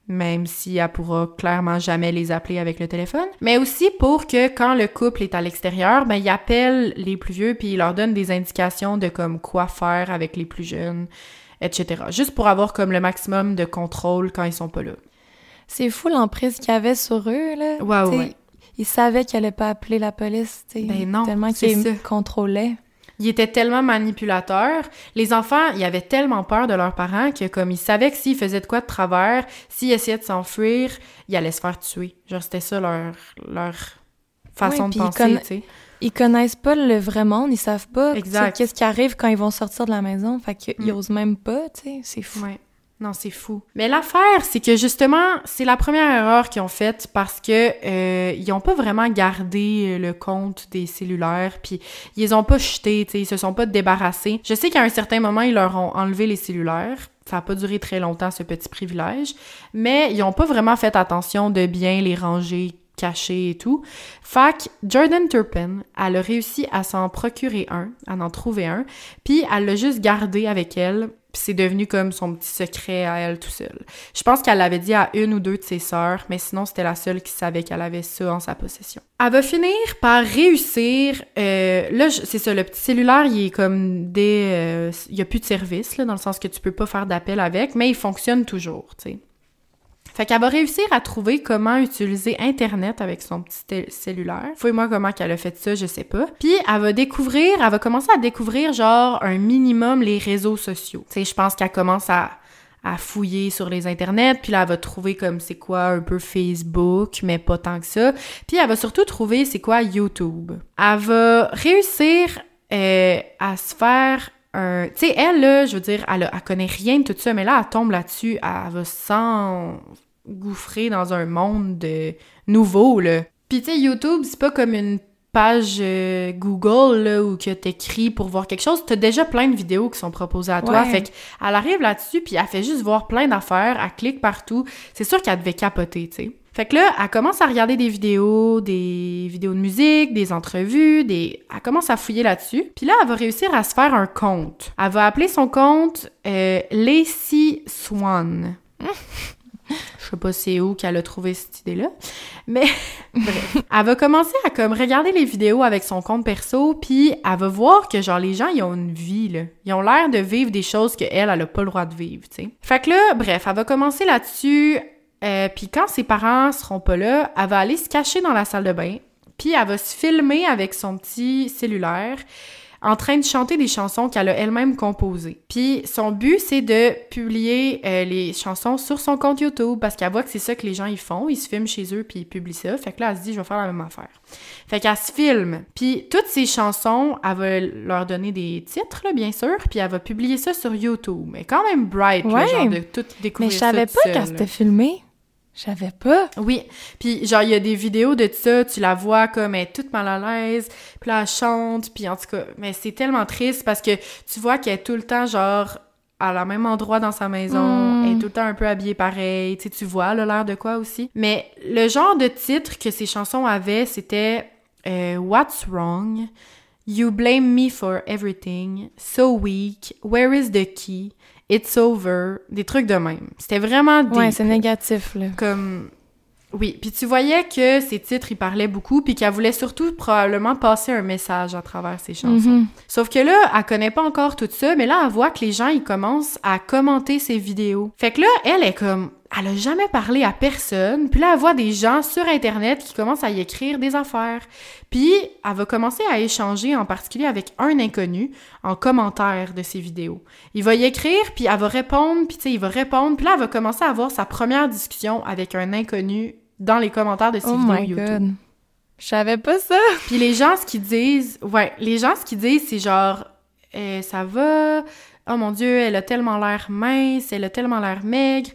même si elle pourra clairement jamais les appeler avec le téléphone, mais aussi pour que quand le couple est à l'extérieur, ben il appelle les plus vieux puis il leur donne des indications de comme quoi faire avec les plus jeunes, etc. Juste pour avoir comme le maximum de contrôle quand ils sont pas là. C'est fou l'emprise qu'il y avait sur eux, là. Ouais. Ils savaient qu'ils allaient pas appeler la police, tu sais. Ben non, tellement qu'ils contrôlaient. Ils étaient tellement manipulateurs. Les enfants, ils avaient tellement peur de leurs parents que comme ils savaient que s'ils faisaient de quoi de travers, s'ils essayaient de s'enfuir, ils allaient se faire tuer. Genre, c'était ça leur façon de penser, tu sais. Ils connaissent pas le vrai monde, ils savent pas qu'est-ce qui arrive quand ils vont sortir de la maison. Fait qu'ils osent même pas, tu sais. C'est fou. Ouais. Non, c'est fou. Mais l'affaire, c'est que justement, c'est la première erreur qu'ils ont faite parce que ils ont pas vraiment gardé le compte des cellulaires, puis ils les ont pas jetés, tu sais, ils se sont pas débarrassés. Je sais qu'à un certain moment, ils leur ont enlevé les cellulaires. Ça a pas duré très longtemps, ce petit privilège, mais ils ont pas vraiment fait attention de bien les ranger cachés et tout. Fait que Jordan Turpin, elle a réussi à s'en procurer un, à en trouver un, puis elle l'a juste gardé avec elle. Puis c'est devenu comme son petit secret à elle tout seul. Je pense qu'elle l'avait dit à une ou deux de ses sœurs, mais sinon c'était la seule qui savait qu'elle avait ça en sa possession. Elle va finir par réussir... là, c'est ça, le petit cellulaire, il est comme il y a plus de service, là, dans le sens que tu peux pas faire d'appel avec, mais il fonctionne toujours, tu sais. Fait qu'elle va réussir à trouver comment utiliser Internet avec son petit cellulaire. Fouille-moi comment qu'elle a fait ça, je sais pas. Puis elle va commencer à découvrir genre un minimum les réseaux sociaux. Tu sais, je pense qu'elle commence à fouiller sur les internets, puis là, elle va trouver comme c'est quoi un peu Facebook, mais pas tant que ça. Puis elle va surtout trouver c'est quoi YouTube. Elle va réussir à se faire tu sais, elle, là, je veux dire, elle connaît rien de tout ça, mais là, elle tombe là-dessus, elle va s'engouffrer dans un monde nouveau, là. Puis, tu sais, YouTube, c'est pas comme une page Google, là, où que t'écris pour voir quelque chose. T'as déjà plein de vidéos qui sont proposées à toi. Ouais. Fait qu'elle arrive là-dessus, puis elle fait juste voir plein d'affaires, elle clique partout. C'est sûr qu'elle devait capoter, tu sais. Fait que là, elle commence à regarder des vidéos de musique, des entrevues, elle commence à fouiller là-dessus. Puis là, elle va réussir à se faire un compte. Elle va appeler son compte Lacey Swan. Je sais pas c'est où qu'elle a trouvé cette idée-là. Mais bref, elle va commencer à comme regarder les vidéos avec son compte perso, puis elle va voir que genre les gens, ils ont une vie, là. Ils ont l'air de vivre des choses qu'elle, elle a pas le droit de vivre, tu sais. Fait que là, bref, elle va commencer là-dessus, puis quand ses parents seront pas là, elle va aller se cacher dans la salle de bain, puis elle va se filmer avec son petit cellulaire, en train de chanter des chansons qu'elle a elle-même composées. Puis son but, c'est de publier les chansons sur son compte YouTube, parce qu'elle voit que c'est ça que les gens ils font, ils se filment chez eux puis ils publient ça. Fait que là, elle se dit, je vais faire la même affaire. Fait qu'elle se filme. Puis toutes ces chansons, elle va leur donner des titres, là, bien sûr, puis elle va publier ça sur YouTube. Mais quand même bright, là, genre de tout découvrir ça. Mais je savais pas qu'elle s'était filmée. Je savais pas. Oui, puis genre, il y a des vidéos de ça, tu la vois comme elle est toute mal à l'aise, puis là, elle chante, puis en tout cas, mais c'est tellement triste parce que tu vois qu'elle est tout le temps, genre, à la même endroit dans sa maison, elle est tout le temps un peu habillée pareil, tu sais, tu vois, là, l'air de quoi aussi. Mais le genre de titre que ces chansons avaient, c'était What's Wrong? You blame me for everything, So weak, Where is the key? It's over, des trucs de même. C'était vraiment deep. Ouais, c'est négatif, là. Comme... Oui, puis tu voyais que ces titres, ils parlaient beaucoup, puis qu'elle voulait surtout probablement passer un message à travers ces chansons. Sauf que là, elle connaît pas encore tout ça, mais là, elle voit que les gens, ils commencent à commenter ses vidéos. Fait que là, elle est comme... Elle a jamais parlé à personne, puis là, elle voit des gens sur Internet qui commencent à y écrire des affaires. Puis, elle va commencer à échanger, en particulier avec un inconnu, en commentaire de ses vidéos. Il va y écrire, puis elle va répondre, puis tu sais, il va répondre, puis là, elle va commencer à avoir sa première discussion avec un inconnu dans les commentaires de ses vidéos YouTube. God. Je savais pas ça! Puis les gens, ce qu'ils disent, c'est genre, ça va... Oh mon Dieu, elle a tellement l'air mince, elle a tellement l'air maigre.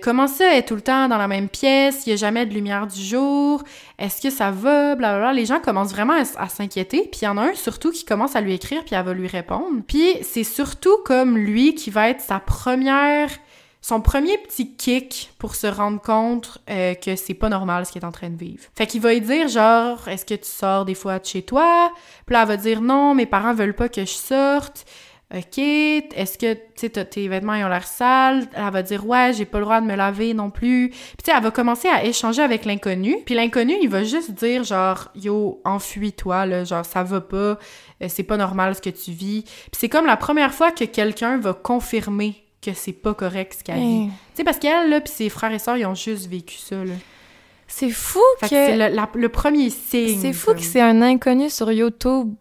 Comment ça, elle est tout le temps dans la même pièce, il n'y a jamais de lumière du jour, est-ce que ça va, blablabla. Les gens commencent vraiment à s'inquiéter, puis il y en a un surtout qui commence à lui écrire, puis elle va lui répondre. Puis c'est surtout comme lui qui va être son premier petit kick pour se rendre compte que c'est pas normal ce qu'il est en train de vivre. Fait qu'il va lui dire genre, est-ce que tu sors des fois de chez toi? Puis là, elle va dire non, mes parents veulent pas que je sorte. OK, est-ce que, tu sais, tes vêtements, ils ont l'air sales? Elle va dire, ouais, j'ai pas le droit de me laver non plus. Puis tu sais, elle va commencer à échanger avec l'inconnu. Puis l'inconnu, il va juste dire, genre, yo, enfuis-toi, là, genre, ça va pas, c'est pas normal ce que tu vis. Puis c'est comme la première fois que quelqu'un va confirmer que c'est pas correct ce qu'elle vit. Tu sais, parce qu'elle, là, puis ses frères et sœurs, ils ont juste vécu ça, là. C'est fou fait que c'est le premier signe. C'est fou que c'est un inconnu sur YouTube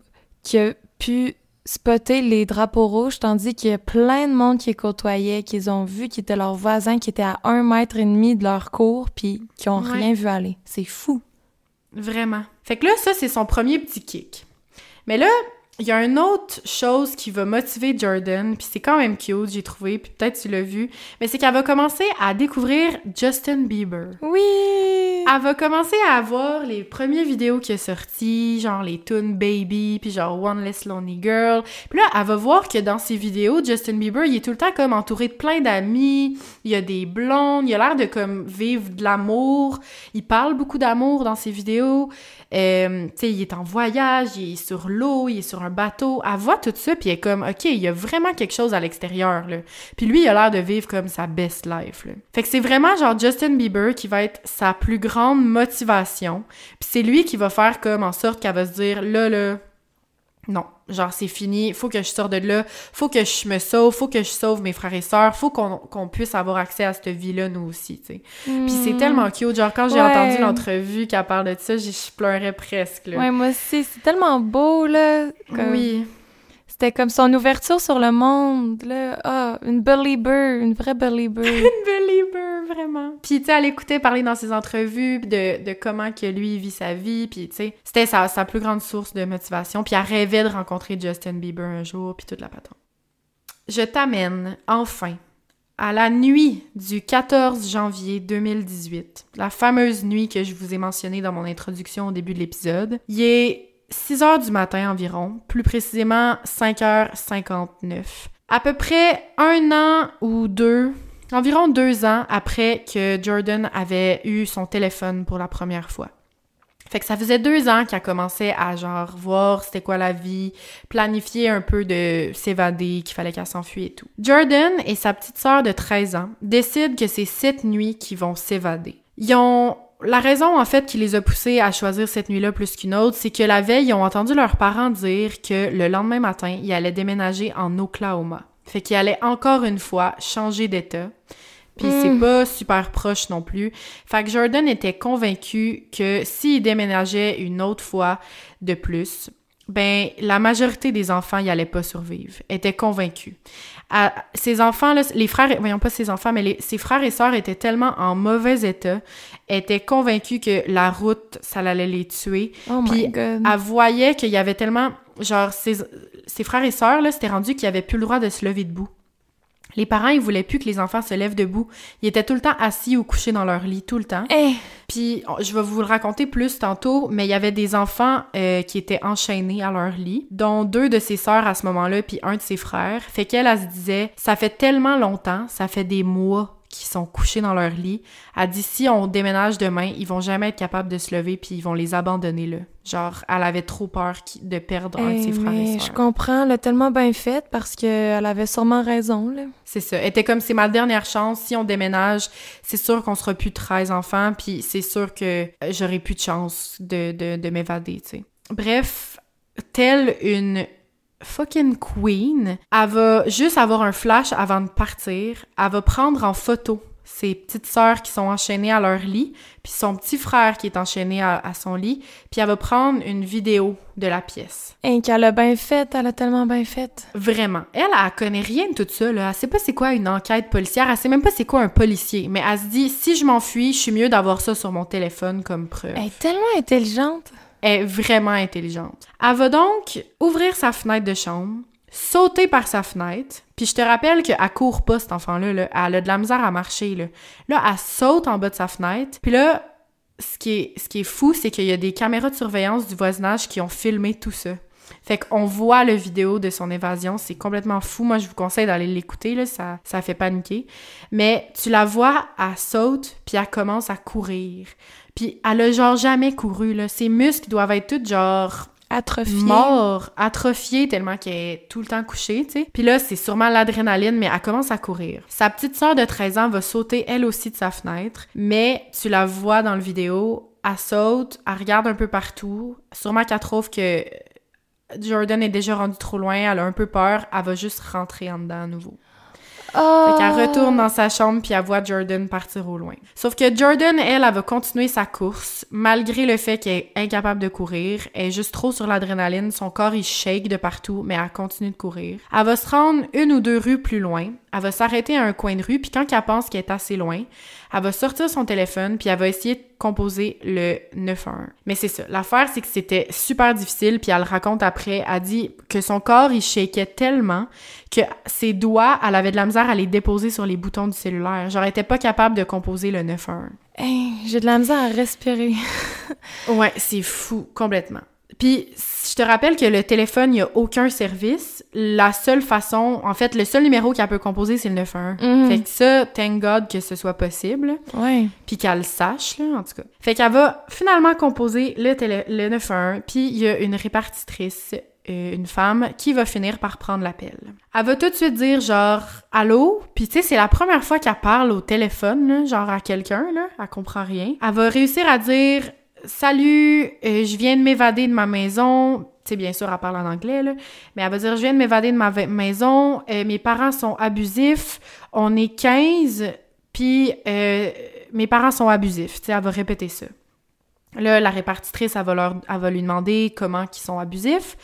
qui a pu spotter les drapeaux rouges, tandis qu'il y a plein de monde qui les côtoyait, qu'ils ont vu, qui étaient leurs voisins, qui étaient à 1,5 mètre de leur cour, puis qui ont rien vu aller. C'est fou. Vraiment. Fait que là, ça, c'est son premier petit kick. Mais là, il y a une autre chose qui va motiver Jordan, puis c'est quand même cute, j'ai trouvé, puis peut-être tu l'as vu, mais c'est qu'elle va commencer à découvrir Justin Bieber. Oui! Elle va commencer à voir les premières vidéos qui a sorties, genre les tunes Baby, puis genre One Less Lonely Girl. Puis là, elle va voir que dans ses vidéos, Justin Bieber, il est tout le temps comme entouré de plein d'amis, il y a des blondes, il a l'air de comme vivre de l'amour, il parle beaucoup d'amour dans ses vidéos, tu sais, il est en voyage, il est sur l'eau, il est sur un bateau, elle voit tout ça, puis elle est comme, OK, il y a vraiment quelque chose à l'extérieur, là. Puis lui, il a l'air de vivre comme sa best life, là. Fait que c'est vraiment genre Justin Bieber qui va être sa plus grande motivation, puis c'est lui qui va faire comme en sorte qu'elle va se dire, là, non, genre c'est fini, faut que je sorte de là, faut que je me sauve, faut que je sauve mes frères et sœurs, faut qu'on puisse avoir accès à cette vie-là, nous aussi, tu sais. Puis c'est tellement cute, genre quand j'ai entendu l'entrevue qu'elle parle de ça, je pleurais presque, là. Ouais, moi aussi, c'est tellement beau, là. Oui. C'était comme son ouverture sur le monde, là. Ah, une belieber, une vraie belieber. Une belieber, vraiment. Puis, tu sais, elle écoutait parler dans ses entrevues de comment que lui, il vit sa vie, puis, tu sais, c'était sa plus grande source de motivation. Puis, elle rêvait de rencontrer Justin Bieber un jour, puis toute la patente. Je t'amène, enfin, à la nuit du 14 janvier 2018, la fameuse nuit que je vous ai mentionnée dans mon introduction au début de l'épisode. Il est 6h du matin environ, plus précisément 5h59. À peu près 1 an ou 2, environ 2 ans après que Jordan avait eu son téléphone pour la première fois. Fait que ça faisait 2 ans qu'elle commençait à genre voir c'était quoi la vie, planifier un peu de s'évader, qu'il fallait qu'elle s'enfuit et tout. Jordan et sa petite sœur de 13 ans décident que c'est cette nuit qu'ils vont s'évader. Ils ont la raison, en fait, qui les a poussés à choisir cette nuit-là plus qu'une autre, c'est que la veille, ils ont entendu leurs parents dire que le lendemain matin, ils allaient déménager en Oklahoma. Fait qu'ils allaient encore une fois changer d'état. Puis c'est pas super proche non plus. Fait que Jordan était convaincu que s'il déménageait une autre fois de plus, ben la majorité des enfants y allaient pas survivre. Elle était convaincue. Ses enfants, là, les frères, voyons pas ses enfants, mais ses frères et sœurs étaient tellement en mauvais état, elle était convaincue que la route, ça allait les tuer. Oh puis my God. elle voyait qu'il y avait tellement, genre, ses frères et sœurs, là, c'était rendu qu'ils avaient plus le droit de se lever debout. Les parents, ils voulaient plus que les enfants se lèvent debout. Ils étaient tout le temps assis ou couchés dans leur lit, tout le temps. Puis, je vais vous le raconter plus tantôt, mais il y avait des enfants qui étaient enchaînés à leur lit, dont 2 de ses sœurs à ce moment-là, puis 1 de ses frères. Fait qu'elle, elle se disait, ça fait tellement longtemps, ça fait des mois qui sont couchés dans leur lit. Elle dit, si on déménage demain, ils vont jamais être capables de se lever, puis ils vont les abandonner là. Genre, elle avait trop peur de perdre un de ses frères et sœurs. Je comprends, elle a tellement bien fait parce qu'elle avait sûrement raison, là. C'est ça. Elle était comme, c'est ma dernière chance. Si on déménage, c'est sûr qu'on sera plus 13 enfants, puis c'est sûr que j'aurai plus de chance de m'évader, tu sais. Bref, telle une fucking queen, elle va juste avoir un flash avant de partir. Elle va prendre en photo ses petites sœurs qui sont enchaînées à leur lit, puis son petit frère qui est enchaîné à son lit, puis elle va prendre une vidéo de la pièce. Et qu'elle a bien fait, elle a tellement bien fait. Vraiment. Elle connaît rien de tout ça, là. Elle sait pas c'est quoi une enquête policière, elle sait même pas c'est quoi un policier, mais elle se dit, si je m'enfuis, je suis mieux d'avoir ça sur mon téléphone comme preuve. Elle est tellement intelligente. Elle est vraiment intelligente. Elle va donc ouvrir sa fenêtre de chambre, sauter par sa fenêtre, puis je te rappelle qu'elle court pas, cet enfant-là, là. Elle a de la misère à marcher, là. Là, elle saute en bas de sa fenêtre, puis là, ce qui est fou, c'est qu'il y a des caméras de surveillance du voisinage qui ont filmé tout ça. Fait qu'on voit le vidéo de son évasion, c'est complètement fou. Moi, je vous conseille d'aller l'écouter, là, ça fait paniquer. Mais tu la vois, elle saute, puis elle commence à courir. Puis elle a genre jamais couru, là. Ses muscles doivent être tous genre... atrophiée tellement qu'elle est tout le temps couchée, tu sais. Puis là, c'est sûrement l'adrénaline, mais elle commence à courir. Sa petite sœur de 13 ans va sauter elle aussi de sa fenêtre, mais tu la vois dans le vidéo, elle saute, elle regarde un peu partout. Sûrement qu'elle trouve que Jordan est déjà rendu trop loin, elle a un peu peur, elle va juste rentrer en dedans à nouveau. Fait qu'elle retourne dans sa chambre puis elle voit Jordan partir au loin. Sauf que Jordan, elle va continuer sa course malgré le fait qu'elle est incapable de courir. Elle est juste trop sur l'adrénaline. Son corps, il shake de partout, mais elle continue de courir. Elle va se rendre 1 ou 2 rues plus loin. Elle va s'arrêter à un coin de rue puis quand elle pense qu'elle est assez loin, elle va sortir son téléphone puis elle va essayer de composer le 911. Mais c'est ça. L'affaire, c'est que c'était super difficile puis elle le raconte après. Elle dit que son corps, il shakeait tellement que ses doigts, elle avait de la misère à les déposer sur les boutons du cellulaire. Genre, elle était pas capable de composer le 911. Hey, j'ai de la misère à respirer. Ouais, c'est fou, complètement. Puis, je te rappelle que le téléphone, il n'y a aucun service. La seule façon... En fait, le seul numéro qu'elle peut composer, c'est le 911. Fait que ça, thank God que ce soit possible. Ouais. Puis qu'elle le sache, là, en tout cas. Fait qu'elle va finalement composer le 911. Puis il y a une répartitrice, une femme, qui va finir par prendre l'appel. Elle va tout de suite dire, genre, « Allô? » Puis tu sais, c'est la première fois qu'elle parle au téléphone, là, genre à quelqu'un, là. Elle comprend rien. Elle va réussir à dire... Salut, je viens de m'évader de ma maison. Tu sais, bien sûr, elle parle en anglais, là. Mais elle va dire, je viens de m'évader de ma maison. Mes parents sont abusifs. On est 15. Puis, mes parents sont abusifs. Tu sais, elle va répéter ça. Là, la répartitrice, elle va lui demander comment ils sont abusifs.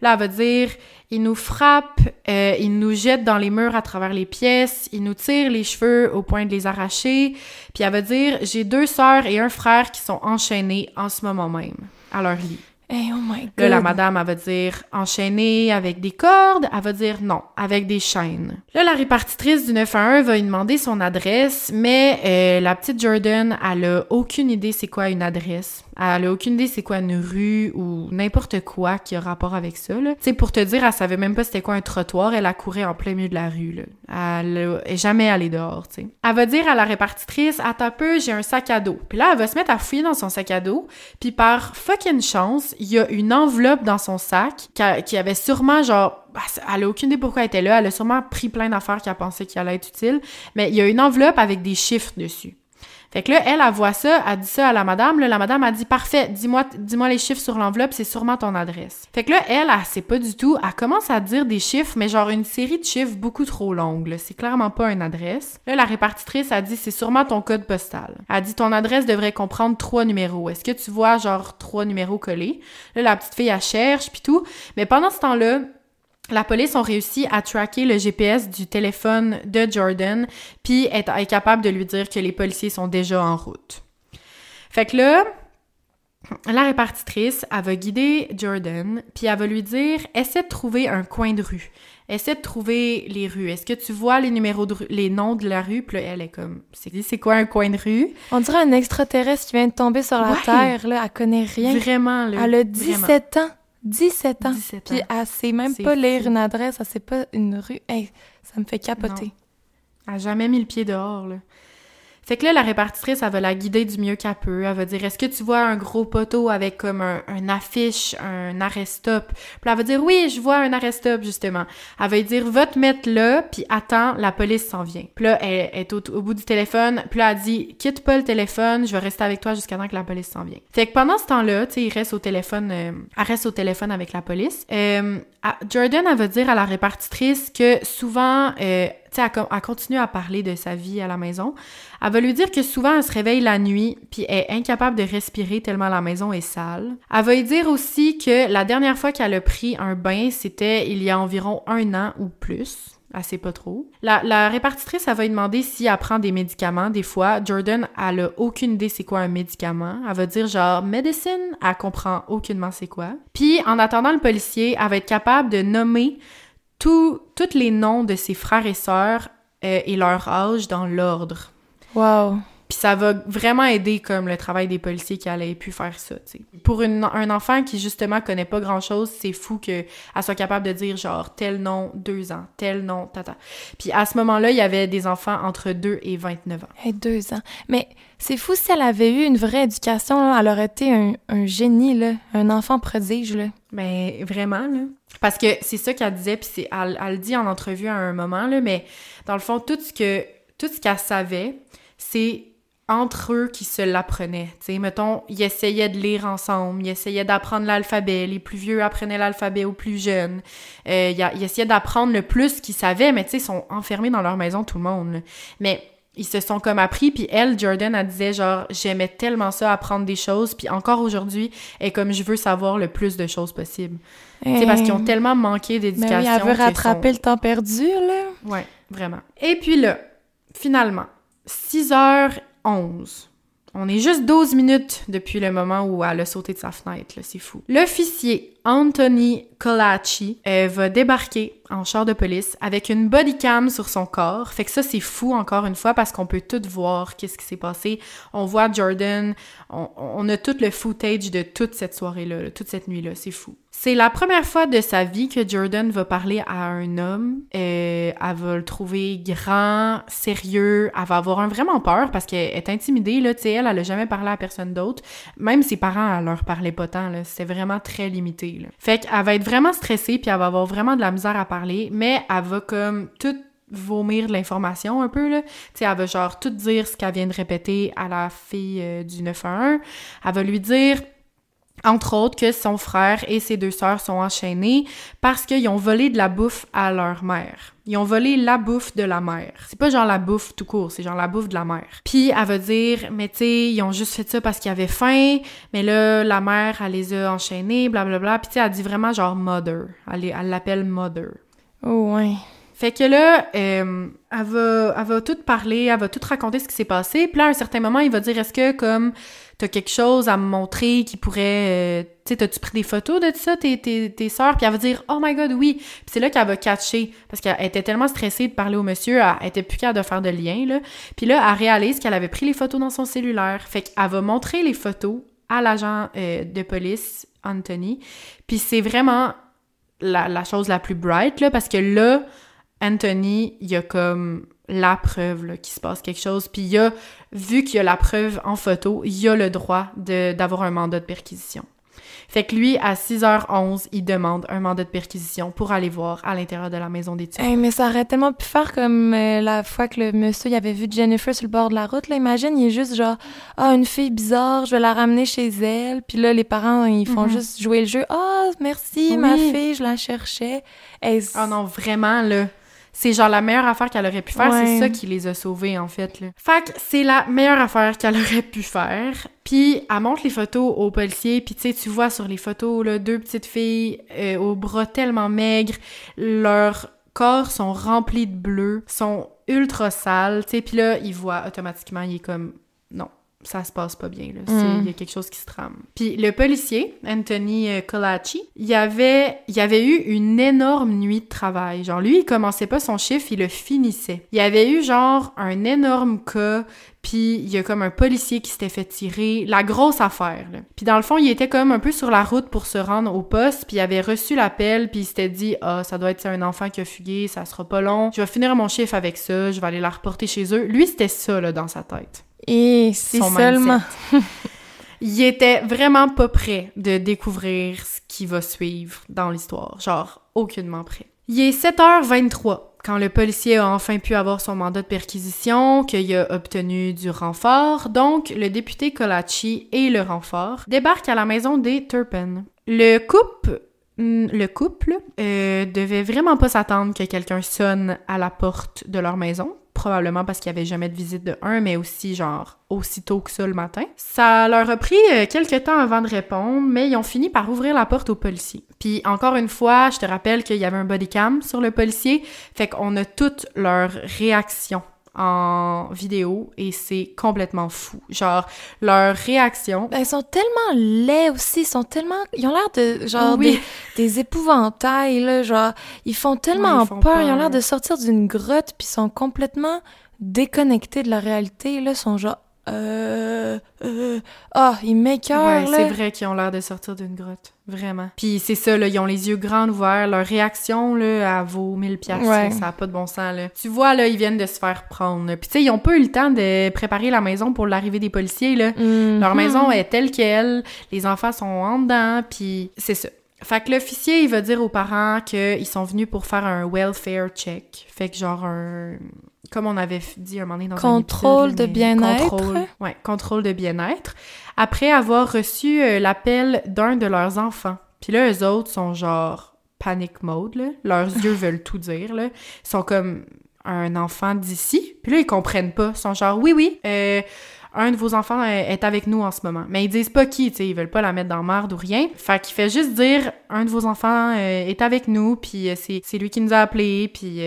Là, elle va dire, ils nous frappent, ils nous jettent dans les murs à travers les pièces, ils nous tirent les cheveux au point de les arracher. Puis elle va dire, j'ai 2 sœurs et un frère qui sont enchaînés en ce moment même, à leur lit. Hey, oh my God. Là, la madame, elle va dire enchaînée avec des cordes. Elle va dire non, avec des chaînes. Là, la répartitrice du 911 va lui demander son adresse, mais la petite Jordan, elle a aucune idée c'est quoi une adresse. Elle a aucune idée c'est quoi une rue ou n'importe quoi qui a rapport avec ça, là. Tu sais, pour te dire, elle savait même pas c'était quoi un trottoir. Elle a couru en plein milieu de la rue, là. Elle est jamais allée dehors, tu sais. Elle va dire à la répartitrice, attends un peu, j'ai un sac à dos. Puis là, elle va se mettre à fouiller dans son sac à dos. Puis par fucking chance, il y a une enveloppe dans son sac qui avait sûrement, genre, elle a aucune idée pourquoi elle était là. Elle a sûrement pris plein d'affaires qu'elle pensait qu'il allait être utile. Mais il y a une enveloppe avec des chiffres dessus. Fait que là, elle voit ça, elle dit ça à la madame. Là, la madame a dit « Parfait, dis-moi les chiffres sur l'enveloppe, c'est sûrement ton adresse. » Fait que là, elle sait pas du tout. Elle commence à dire des chiffres, mais genre une série de chiffres beaucoup trop longue. Là. C'est clairement pas une adresse. Là, la répartitrice a dit « C'est sûrement ton code postal. » Elle dit « Ton adresse devrait comprendre 3 numéros. Est-ce que tu vois genre 3 numéros collés? » Là, la petite fille, elle cherche, puis tout. Mais pendant ce temps-là, la police ont réussi à tracker le GPS du téléphone de Jordan, puis est capable de lui dire que les policiers sont déjà en route. Fait que là, la répartitrice, elle va guider Jordan, puis elle va lui dire « Essaie de trouver un coin de rue. Essaie de trouver les rues. Est-ce que tu vois les numéros de rue, les noms de la rue? » Puis là, elle est comme « C'est quoi un coin de rue? » On dirait un extraterrestre qui vient de tomber sur la Terre, là. Elle connaît rien. Vraiment, là. Elle a 17 ans. 17 ans. 17 ans. Puis elle sait même pas lire une adresse, elle sait pas une rue. Hey, ça me fait capoter. Non. Elle a jamais mis le pied dehors, là. Fait que là, la répartitrice, elle va la guider du mieux qu'elle peut. Elle va dire, est-ce que tu vois un gros poteau avec comme un affiche, un arrêt-stop? Puis elle va dire, oui, je vois un arrêt-stop, justement. Elle va lui dire, va te mettre là, puis attends, la police s'en vient. Puis là, elle est au bout du téléphone. Puis là, elle dit, quitte pas le téléphone, je vais rester avec toi jusqu'à temps que la police s'en vient. Fait que pendant ce temps-là, tu sais, elle reste au téléphone avec la police. Jordan, elle va dire à la répartitrice que souvent, tu sais, elle continue à parler de sa vie à la maison. Elle va lui dire que souvent, elle se réveille la nuit puis est incapable de respirer tellement la maison est sale. Elle va lui dire aussi que la dernière fois qu'elle a pris un bain, c'était il y a environ 1 an ou plus. Elle sait pas trop. La répartitrice, elle va lui demander si elle prend des médicaments. Des fois, Jordan, elle a aucune idée c'est quoi un médicament. Elle va dire genre « medicine », elle comprend aucunement c'est quoi. Puis, en attendant le policier, elle va être capable de nommer tous les noms de ses frères et sœurs et leur âge dans l'ordre. Wow! Puis ça va vraiment aider comme le travail des policiers qui allaient pu faire ça, tu sais. Pour un enfant qui justement connaît pas grand-chose, c'est fou qu'elle soit capable de dire genre tel nom, 2 ans, tel nom, tata. Puis à ce moment-là, il y avait des enfants entre 2 et 29 ans. Hey, 2 ans. Mais c'est fou, si elle avait eu une vraie éducation, là, elle aurait été un génie, là, un enfant prodige, là. Mais vraiment, là. Parce que c'est ça qu'elle disait, puis elle le dit en entrevue à un moment, là, mais dans le fond, tout ce qu'elle savait, c'est entre eux qui se l'apprenaient. Tu sais, mettons, ils essayaient de lire ensemble, ils essayaient d'apprendre l'alphabet, les plus vieux apprenaient l'alphabet aux plus jeunes. Ils essayaient d'apprendre le plus qu'ils savaient, mais tu sais, ils sont enfermés dans leur maison, tout le monde. Là. Mais ils se sont comme appris, puis elle, Jordan, elle disait genre, j'aimais tellement ça, apprendre des choses, puis encore aujourd'hui, elle est comme, je veux savoir le plus de choses possible. Tu sais, parce qu'ils ont tellement manqué d'éducation. Mais oui, elle veut rattraper le temps perdu, là. Ouais, vraiment. Et puis là, finalement, 6h11. On est juste 12 minutes depuis le moment où elle a sauté de sa fenêtre, là, c'est fou. L'officier Anthony Colaci va débarquer en char de police avec une bodycam sur son corps. Fait que ça, c'est fou encore une fois parce qu'on peut tout voir qu'est-ce qui s'est passé. On voit Jordan, on a tout le footage de toute cette soirée-là, toute cette nuit-là, c'est fou. C'est la première fois de sa vie que Jordan va parler à un homme. Elle va le trouver grand, sérieux. Elle va avoir vraiment peur parce qu'elle est intimidée, là. Tu sais, elle a jamais parlé à personne d'autre. Même ses parents, elle leur parlait pas tant, là. C'était vraiment très limité, là. Fait qu'elle va être vraiment stressée puis elle va avoir vraiment de la misère à parler, mais elle va comme tout vomir de l'information un peu, là. Tu sais, elle va genre tout dire ce qu'elle vient de répéter à la fille du 911. Elle va lui dire entre autres que son frère et ses 2 sœurs sont enchaînés parce qu'ils ont volé de la bouffe à leur mère. Ils ont volé la bouffe de la mère. C'est pas genre la bouffe tout court, c'est genre la bouffe de la mère. Puis elle va dire, mais tu sais, ils ont juste fait ça parce qu'ils avaient faim, mais là, la mère, elle les a enchaînés, blablabla. Puis tu sais, elle dit vraiment genre mother. Elle l'appelle mother. Oh ouais. Fait que là, elle va tout parler, elle va tout raconter ce qui s'est passé. Puis là, à un certain moment, il va dire, est-ce que comme t'as quelque chose à me montrer qui pourrait... tu sais, t'as-tu pris des photos de ça, tes sœurs? Puis elle va dire, oh my god, oui. Puis c'est là qu'elle va catcher, parce qu'elle était tellement stressée de parler au monsieur, elle était plus capable de faire de lien, là. Puis là, elle réalise qu'elle avait pris les photos dans son cellulaire. Fait qu'elle va montrer les photos à l'agent de police, Anthony. Puis c'est vraiment la chose la plus bright, là, parce que là, Anthony, il y a comme la preuve là, qu'il se passe quelque chose, puis vu qu'il y a la preuve en photo, il y a le droit d'avoir un mandat de perquisition. Fait que lui, à 6h11, il demande un mandat de perquisition pour aller voir à l'intérieur de la maison d'études. Hey, mais ça aurait tellement pu faire comme la fois que le monsieur il avait vu Jennifer sur le bord de la route. Là, imagine, il est juste genre « Ah, une fille bizarre, je vais la ramener chez elle. » Puis là, les parents, ils font juste jouer le jeu. « Ah, merci, ma fille, je la cherchais. » Ah non, vraiment, là... C'est genre la meilleure affaire qu'elle aurait pu faire, c'est ça qui les a sauvés, en fait, là. Fait que c'est la meilleure affaire qu'elle aurait pu faire. Puis elle montre les photos aux policiers, puis tu sais, tu vois sur les photos, là, 2 petites filles aux bras tellement maigres, leurs corps sont remplis de bleu, sont ultra sales, tu sais, puis là, il voit automatiquement, il est comme, non. Ça se passe pas bien, là. Il y a quelque chose qui se trame. Puis le policier, Anthony Colaci, il avait eu une énorme nuit de travail. Genre, lui, il commençait pas son chiffre, il le finissait. Il y avait eu, genre, un énorme cas, puis il y a comme un policier qui s'était fait tirer. La grosse affaire, là. Puis dans le fond, il était comme un peu sur la route pour se rendre au poste, puis il avait reçu l'appel, puis il s'était dit « Ah, ça doit être un enfant qui a fugué, ça sera pas long. Je vais finir mon chiffre avec ça, je vais aller la reporter chez eux. » Lui, c'était ça, là, dans sa tête. Et si seulement... Il était vraiment pas prêt de découvrir ce qui va suivre dans l'histoire. Genre, aucunement prêt. Il est 7h23 quand le policier a enfin pu avoir son mandat de perquisition, qu'il a obtenu du renfort. Donc, le député Colaci et le renfort débarquent à la maison des Turpin. Le couple devait vraiment pas s'attendre que quelqu'un sonne à la porte de leur maison. Probablement parce qu'il n'y avait jamais de visite de un, mais aussi, genre, aussitôt que ça le matin. Ça leur a pris quelques temps avant de répondre, mais ils ont fini par ouvrir la porte au policier. Puis, encore une fois, je te rappelle qu'il y avait un bodycam sur le policier, fait qu'on a toutes leurs réactions en vidéo et c'est complètement fou. Genre, leurs réactions... Ben, ils sont tellement laids aussi, ils ont l'air de, genre, des épouvantails, là, genre, ils font tellement peur, ils ont l'air de sortir d'une grotte puis ils sont complètement déconnectés de la réalité, là, ils sont genre... ils m'écœurent, là. C'est vrai qu'ils ont l'air de sortir d'une grotte. Vraiment. Puis c'est ça, là, ils ont les yeux grands ouverts. Leur réaction, là, elle vaut 1000 piastres. Ouais. Ça a pas de bon sens, là. Tu vois, là, ils viennent de se faire prendre. Là. Puis tu sais, ils ont pas eu le temps de préparer la maison pour l'arrivée des policiers, là. Leur maison est telle qu'elle. Les enfants sont en dedans, puis c'est ça. Fait que l'officier, il va dire aux parents qu'ils sont venus pour faire un welfare check. Fait que genre comme on avait dit un moment donné dans contrôle de bien-être. Contrôle de bien-être. Après avoir reçu l'appel d'un de leurs enfants. Puis là, eux autres sont genre panic mode, là. Leurs yeux veulent tout dire, là. Ils sont comme un enfant d'ici. Puis là, ils comprennent pas. Ils sont genre, oui, un de vos enfants est avec nous en ce moment. Mais ils disent pas qui, tu sais, ils veulent pas la mettre dans marde ou rien. Fait qu'il fait juste dire, un de vos enfants est avec nous, puis c'est lui qui nous a appelés, puis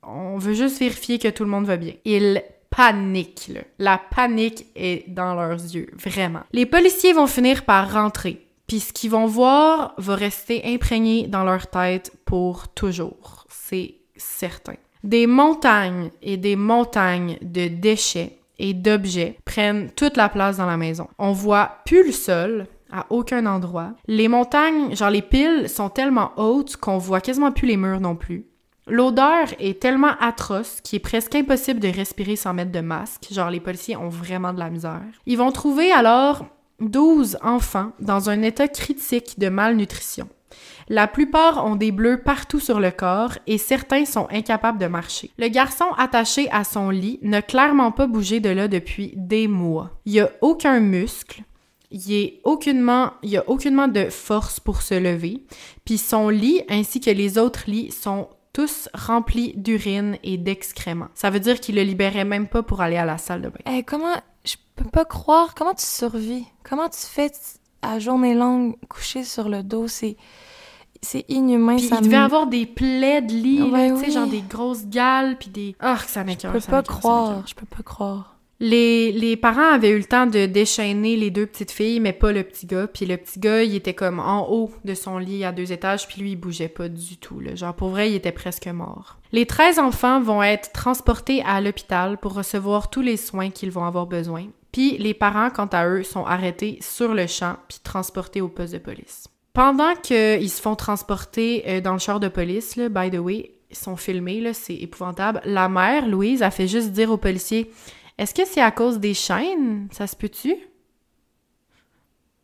on veut juste vérifier que tout le monde va bien. Ils paniquent, là. La panique est dans leurs yeux, vraiment. Les policiers vont finir par rentrer, puis ce qu'ils vont voir va rester imprégné dans leur tête pour toujours. C'est certain. Des montagnes et des montagnes de déchets et d'objets prennent toute la place dans la maison. On voit plus le sol à aucun endroit. Les montagnes, genre les piles, sont tellement hautes qu'on voit quasiment plus les murs non plus. L'odeur est tellement atroce qu'il est presque impossible de respirer sans mettre de masque. Genre, les policiers ont vraiment de la misère. Ils vont trouver alors 12 enfants dans un état critique de malnutrition. La plupart ont des bleus partout sur le corps et certains sont incapables de marcher. Le garçon attaché à son lit n'a clairement pas bougé de là depuis des mois. Il n'y a aucun muscle. Il y a aucunement de force pour se lever. Puis son lit ainsi que les autres lits sont tous remplis d'urine et d'excréments. Ça veut dire qu'il le libérait même pas pour aller à la salle de bain. Je peux pas croire, comment tu survis? Comment tu fais à journée longue coucher sur le dos? C'est inhumain. Puis il devait avoir des plaies de lit, tu sais, genre des grosses gales, puis des... Ah, que ça m'écoeure, je peux pas croire. Les parents avaient eu le temps de déchaîner les 2 petites filles, mais pas le petit gars. Puis le petit gars, il était comme en haut de son lit à 2 étages, puis lui, il bougeait pas du tout, là. Genre, pour vrai, il était presque mort. Les 13 enfants vont être transportés à l'hôpital pour recevoir tous les soins qu'ils vont avoir besoin. Puis les parents, quant à eux, sont arrêtés sur le champ puis transportés au poste de police. Pendant qu'ils se font transporter dans le char de police, là, by the way, ils sont filmés, là, c'est épouvantable. La mère, Louise, a fait juste dire aux policiers... Est-ce que c'est à cause des chaînes? Ça se peut-tu?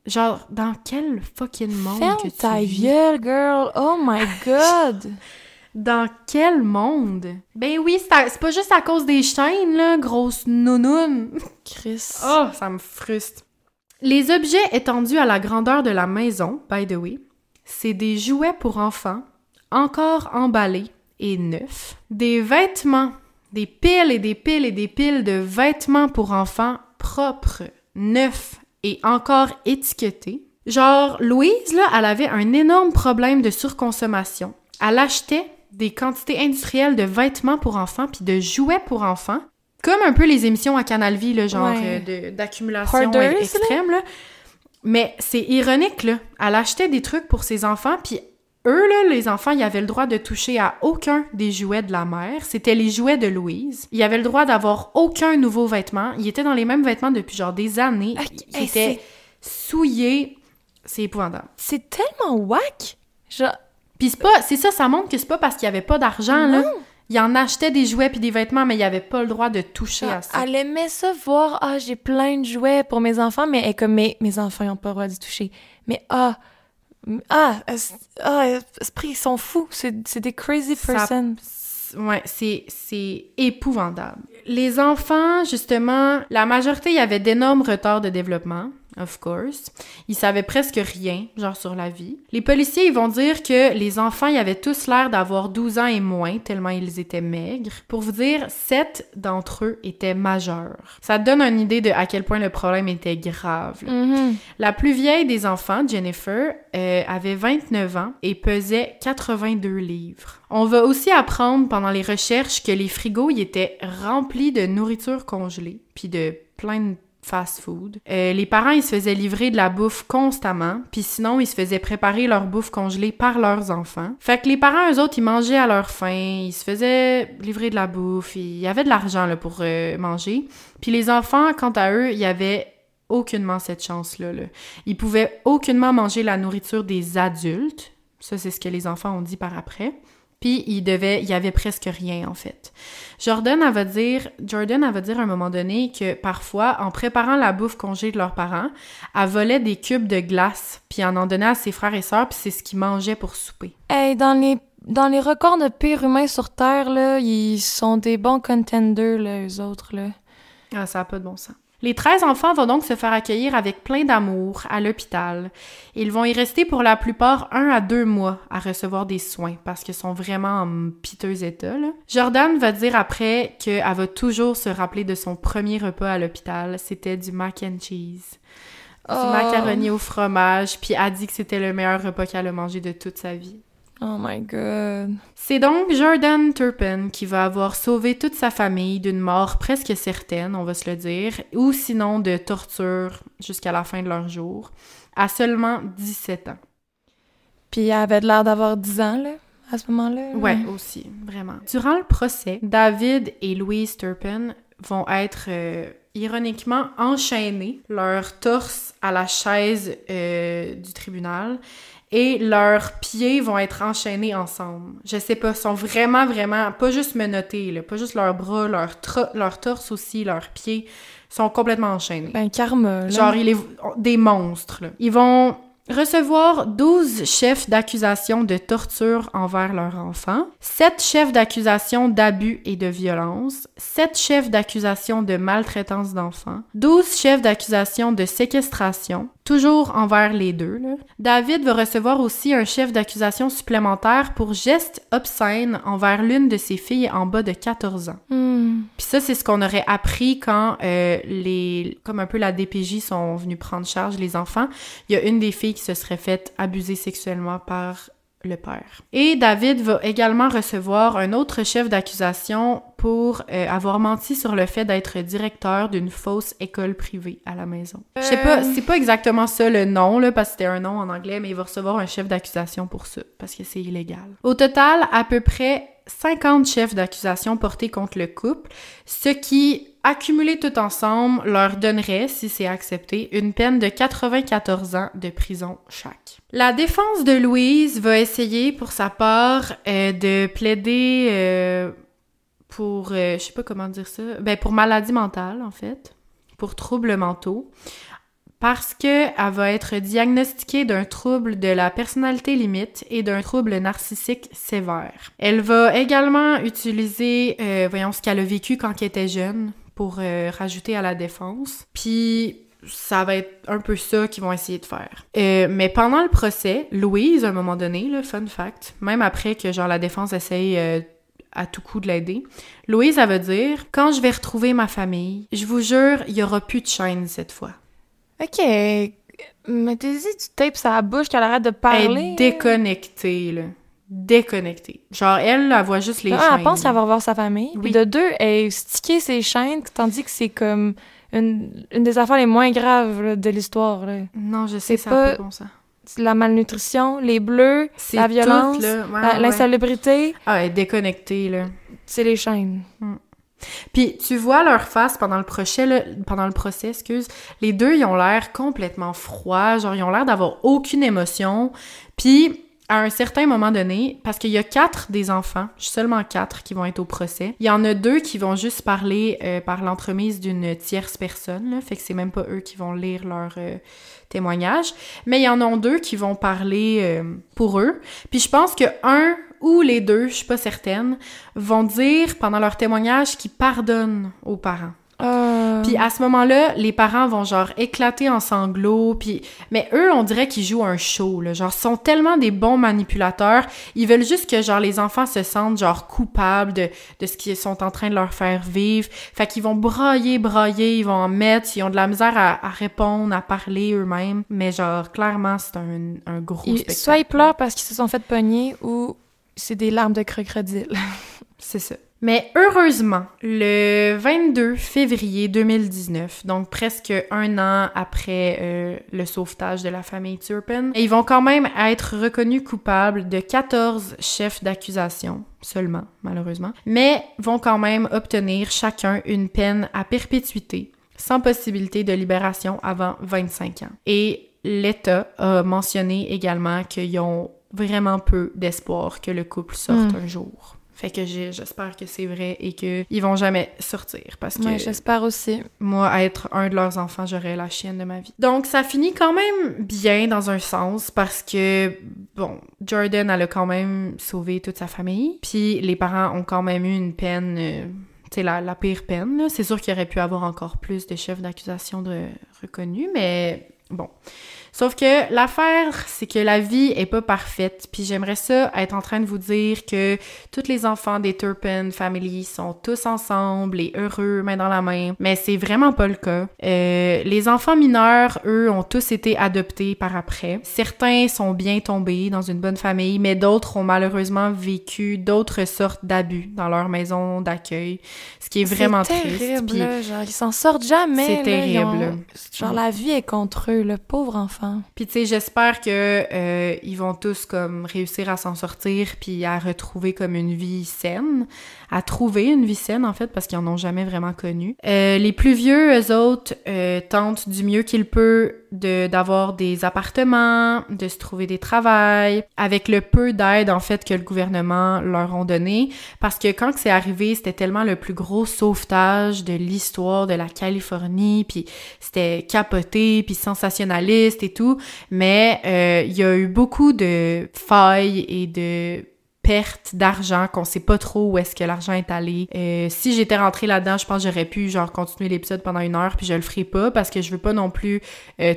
Genre, dans quel fucking monde Ferme que tu ta vis? gueule, girl! Oh my God! Dans quel monde? Ben oui, c'est pas juste à cause des chaînes, là, grosse nounoune. Chris. Oh, ça me frustre. Les objets étendus à la grandeur de la maison, by the way, c'est des jouets pour enfants, encore emballés et neufs, des vêtements, des piles et des piles et des piles de vêtements pour enfants propres, neufs et encore étiquetés. Genre, Louise, là, elle avait un énorme problème de surconsommation. Elle achetait des quantités industrielles de vêtements pour enfants puis de jouets pour enfants, comme un peu les émissions à Canal Vie, là, genre d'accumulation Hoarders, extrême, là. Mais c'est ironique, là. Elle achetait des trucs pour ses enfants, puis eux, là, les enfants, ils avaient le droit de toucher à aucun des jouets de la mère. C'était les jouets de Louise. Ils avaient le droit d'avoir aucun nouveau vêtement. Ils étaient dans les mêmes vêtements depuis genre des années. Ils étaient souillés. C'est épouvantable. C'est tellement whack! Genre... Puis c'est ça, ça montre que c'est pas parce qu'il y avait pas d'argent, là. Ils en achetaient des jouets puis des vêtements, mais il y avait pas le droit de toucher à ça. Elle aimait ça voir, j'ai plein de jouets pour mes enfants, mais elle est comme, mes enfants, ils ont pas le droit d'y toucher. Mais esprit, ils sont fous. C'est des crazy person. Ouais, c'est épouvantable. Les enfants, justement, la majorité, il y avait d'énormes retards de développement, of course. Ils savaient presque rien, genre sur la vie. Les policiers, ils vont dire que les enfants, ils avaient tous l'air d'avoir 12 ans et moins, tellement ils étaient maigres. Pour vous dire, 7 d'entre eux étaient majeurs. Ça te donne une idée de à quel point le problème était grave. Mm-hmm. La plus vieille des enfants, Jennifer, avait 29 ans et pesait 82 livres. On va aussi apprendre pendant les recherches que les frigos, ils étaient remplis de nourriture congelée, puis de plein de fast-food. Les parents, ils se faisaient livrer de la bouffe constamment, puis sinon, ils se faisaient préparer leur bouffe congelée par leurs enfants. Fait que les parents, eux autres, ils mangeaient à leur faim, ils se faisaient livrer de la bouffe, il y avait de l'argent là, pour manger. Puis les enfants, quant à eux, ils avaient aucunement cette chance-là. Là. Ils pouvaient aucunement manger la nourriture des adultes. Ça, c'est ce que les enfants ont dit par après. Puis, il y avait presque rien, en fait. Jordan, elle va dire à un moment donné que parfois, en préparant la bouffe congelée de leurs parents, elle volait des cubes de glace, puis elle en donnait à ses frères et sœurs, puis c'est ce qu'ils mangeaient pour souper. Hey, dans les records de pire humains sur Terre, là, ils sont des bons contenders, là, eux autres, là. Ah, ça n'a pas de bon sens. Les 13 enfants vont donc se faire accueillir avec plein d'amour à l'hôpital. Ils vont y rester pour la plupart 1 à 2 mois à recevoir des soins parce qu'ils sont vraiment en piteux état. Là. Jordan va dire après qu'elle va toujours se rappeler de son premier repas à l'hôpital. C'était du mac and cheese. Du macaroni au fromage. Puis elle dit que c'était le meilleur repas qu'elle a mangé de toute sa vie. Oh my God. C'est donc Jordan Turpin qui va avoir sauvé toute sa famille d'une mort presque certaine, on va se le dire, ou sinon de torture jusqu'à la fin de leur jour, à seulement 17 ans. Puis elle avait l'air d'avoir 10 ans, là, à ce moment-là? Ouais, aussi, vraiment. Durant le procès, David et Louise Turpin vont être ironiquement enchaînés, leur torse à la chaise du tribunal, et leurs pieds vont être enchaînés ensemble. Je sais pas, sont vraiment, vraiment, pas juste menottés, là, pas juste leurs bras, leur torse aussi, leurs pieds, sont complètement enchaînés. Ben, karma, là. Genre, des monstres, là. Ils vont recevoir 12 chefs d'accusation de torture envers leur enfant, 7 chefs d'accusation d'abus et de violence, 7 chefs d'accusation de maltraitance d'enfants, 12 chefs d'accusation de séquestration, toujours envers les deux. Là. David va recevoir aussi un chef d'accusation supplémentaire pour gestes obscènes envers l'une de ses filles en bas de 14 ans. Puis ça, c'est ce qu'on aurait appris quand comme un peu la DPJ sont venus prendre charge les enfants. Il y a une des filles qui se serait faite abuser sexuellement par le père. Et David va également recevoir un autre chef d'accusation pour avoir menti sur le fait d'être directeur d'une fausse école privée à la maison. Je sais pas, c'est pas exactement ça le nom, là, parce que c'était un nom en anglais, mais il va recevoir un chef d'accusation pour ça, parce que c'est illégal. Au total, à peu près 50 chefs d'accusation portés contre le couple, ce qui, accumulé tout ensemble, leur donnerait, si c'est accepté, une peine de 94 ans de prison chaque. La défense de Louise va essayer, pour sa part, de plaider pour, je sais pas comment dire ça, pour maladie mentale, en fait, pour troubles mentaux. parce qu'elle va être diagnostiquée d'un trouble de la personnalité limite et d'un trouble narcissique sévère. Elle va également utiliser, ce qu'elle a vécu quand elle était jeune pour rajouter à la défense. Puis ça va être un peu ça qu'ils vont essayer de faire. Mais pendant le procès, Louise, à un moment donné, là, fun fact, même après que genre la défense essaye à tout coup de l'aider, Louise, elle va dire « Quand je vais retrouver ma famille, je vous jure, il y aura plus de chaîne cette fois. » OK. Mettez-y du tape sur la bouche qu'elle arrête de parler. Elle est déconnectée, là. Déconnectée. Genre, elle voit juste les chaînes. Elle pense qu'elle va revoir sa famille. Oui. Puis de deux, elle stické ses chaînes, tandis que c'est comme une des affaires les moins graves là, de l'histoire. Là. Non, je sais, c'est ça n'a pas pas bon sens. La malnutrition, les bleus, C'est la violence, tout, là. Ouais, l'insalubrité. Ah, elle est déconnectée, là. C'est les chaînes. Puis tu vois leur face pendant le procès, les deux, ils ont l'air complètement froids, genre ils ont l'air d'avoir aucune émotion. Puis à un certain moment donné, parce qu'il y a 4 des enfants, seulement 4 qui vont être au procès, il y en a 2 qui vont juste parler par l'entremise d'une tierce personne, là, fait que c'est même pas eux qui vont lire leur témoignage, mais il y en a 2 qui vont parler pour eux. Puis je pense que un ou les 2, je suis pas certaine, vont dire pendant leur témoignage qu'ils pardonnent aux parents. Puis à ce moment-là, les parents vont genre éclater en sanglots, puis mais eux, on dirait qu'ils jouent un show, là, genre sont tellement des bons manipulateurs, ils veulent juste que genre les enfants se sentent genre coupables de ce qu'ils sont en train de leur faire vivre, fait qu'ils vont brailler, ils vont en mettre, ils ont de la misère à répondre, à parler eux-mêmes, mais genre clairement c'est un gros spectacle. Soit ils pleurent parce qu'ils se sont fait pogner, ou c'est des larmes de crocodile. C'est ça. Mais heureusement, le 22 février 2019, donc presque un an après le sauvetage de la famille Turpin, ils vont quand même être reconnus coupables de 14 chefs d'accusation, seulement, malheureusement, mais vont quand même obtenir chacun une peine à perpétuité, sans possibilité de libération avant 25 ans. Et l'État a mentionné également qu'ils ont vraiment peu d'espoir que le couple sorte un jour. Fait que j'espère que c'est vrai et qu'ils vont jamais sortir parce que... Ouais, j'espère aussi. Moi, à être un de leurs enfants, j'aurais la chienne de ma vie. Donc, ça finit quand même bien dans un sens parce que, bon, Jordan, elle a quand même sauvé toute sa famille. Puis les parents ont quand même eu une peine... tu sais, la pire peine, là. C'est sûr qu'il aurait pu avoir encore plus de chefs d'accusation reconnus, mais bon... Sauf que l'affaire, c'est que la vie est pas parfaite, puis j'aimerais ça être en train de vous dire que tous les enfants des Turpin Family sont tous ensemble et heureux, main dans la main, mais c'est vraiment pas le cas. Les enfants mineurs, eux, ont tous été adoptés par après. Certains sont bien tombés dans une bonne famille, mais d'autres ont malheureusement vécu d'autres sortes d'abus dans leur maison d'accueil, ce qui est vraiment triste. C'est terrible, là, genre, ils s'en sortent jamais. C'est terrible. Genre, la vie est contre eux, le pauvre enfant. Puis tu sais, j'espère que ils vont tous comme réussir à s'en sortir puis à retrouver comme une vie saine, à trouver une vie saine en fait parce qu'ils en ont jamais vraiment connu. Les plus vieux, eux autres, tentent du mieux qu'ils peuvent d'avoir des appartements, de se trouver des travails, avec le peu d'aide en fait que le gouvernement leur ont donné, parce que quand c'est arrivé, c'était tellement le plus gros sauvetage de l'histoire de la Californie, puis c'était capoté, puis sensationnaliste et tout, mais il y a eu beaucoup de failles et de perte d'argent, qu'on sait pas trop où est-ce que l'argent est allé. Si j'étais rentrée là-dedans, je pense que j'aurais pu genre continuer l'épisode pendant 1 heure, puis je le ferai pas parce que je veux pas non plus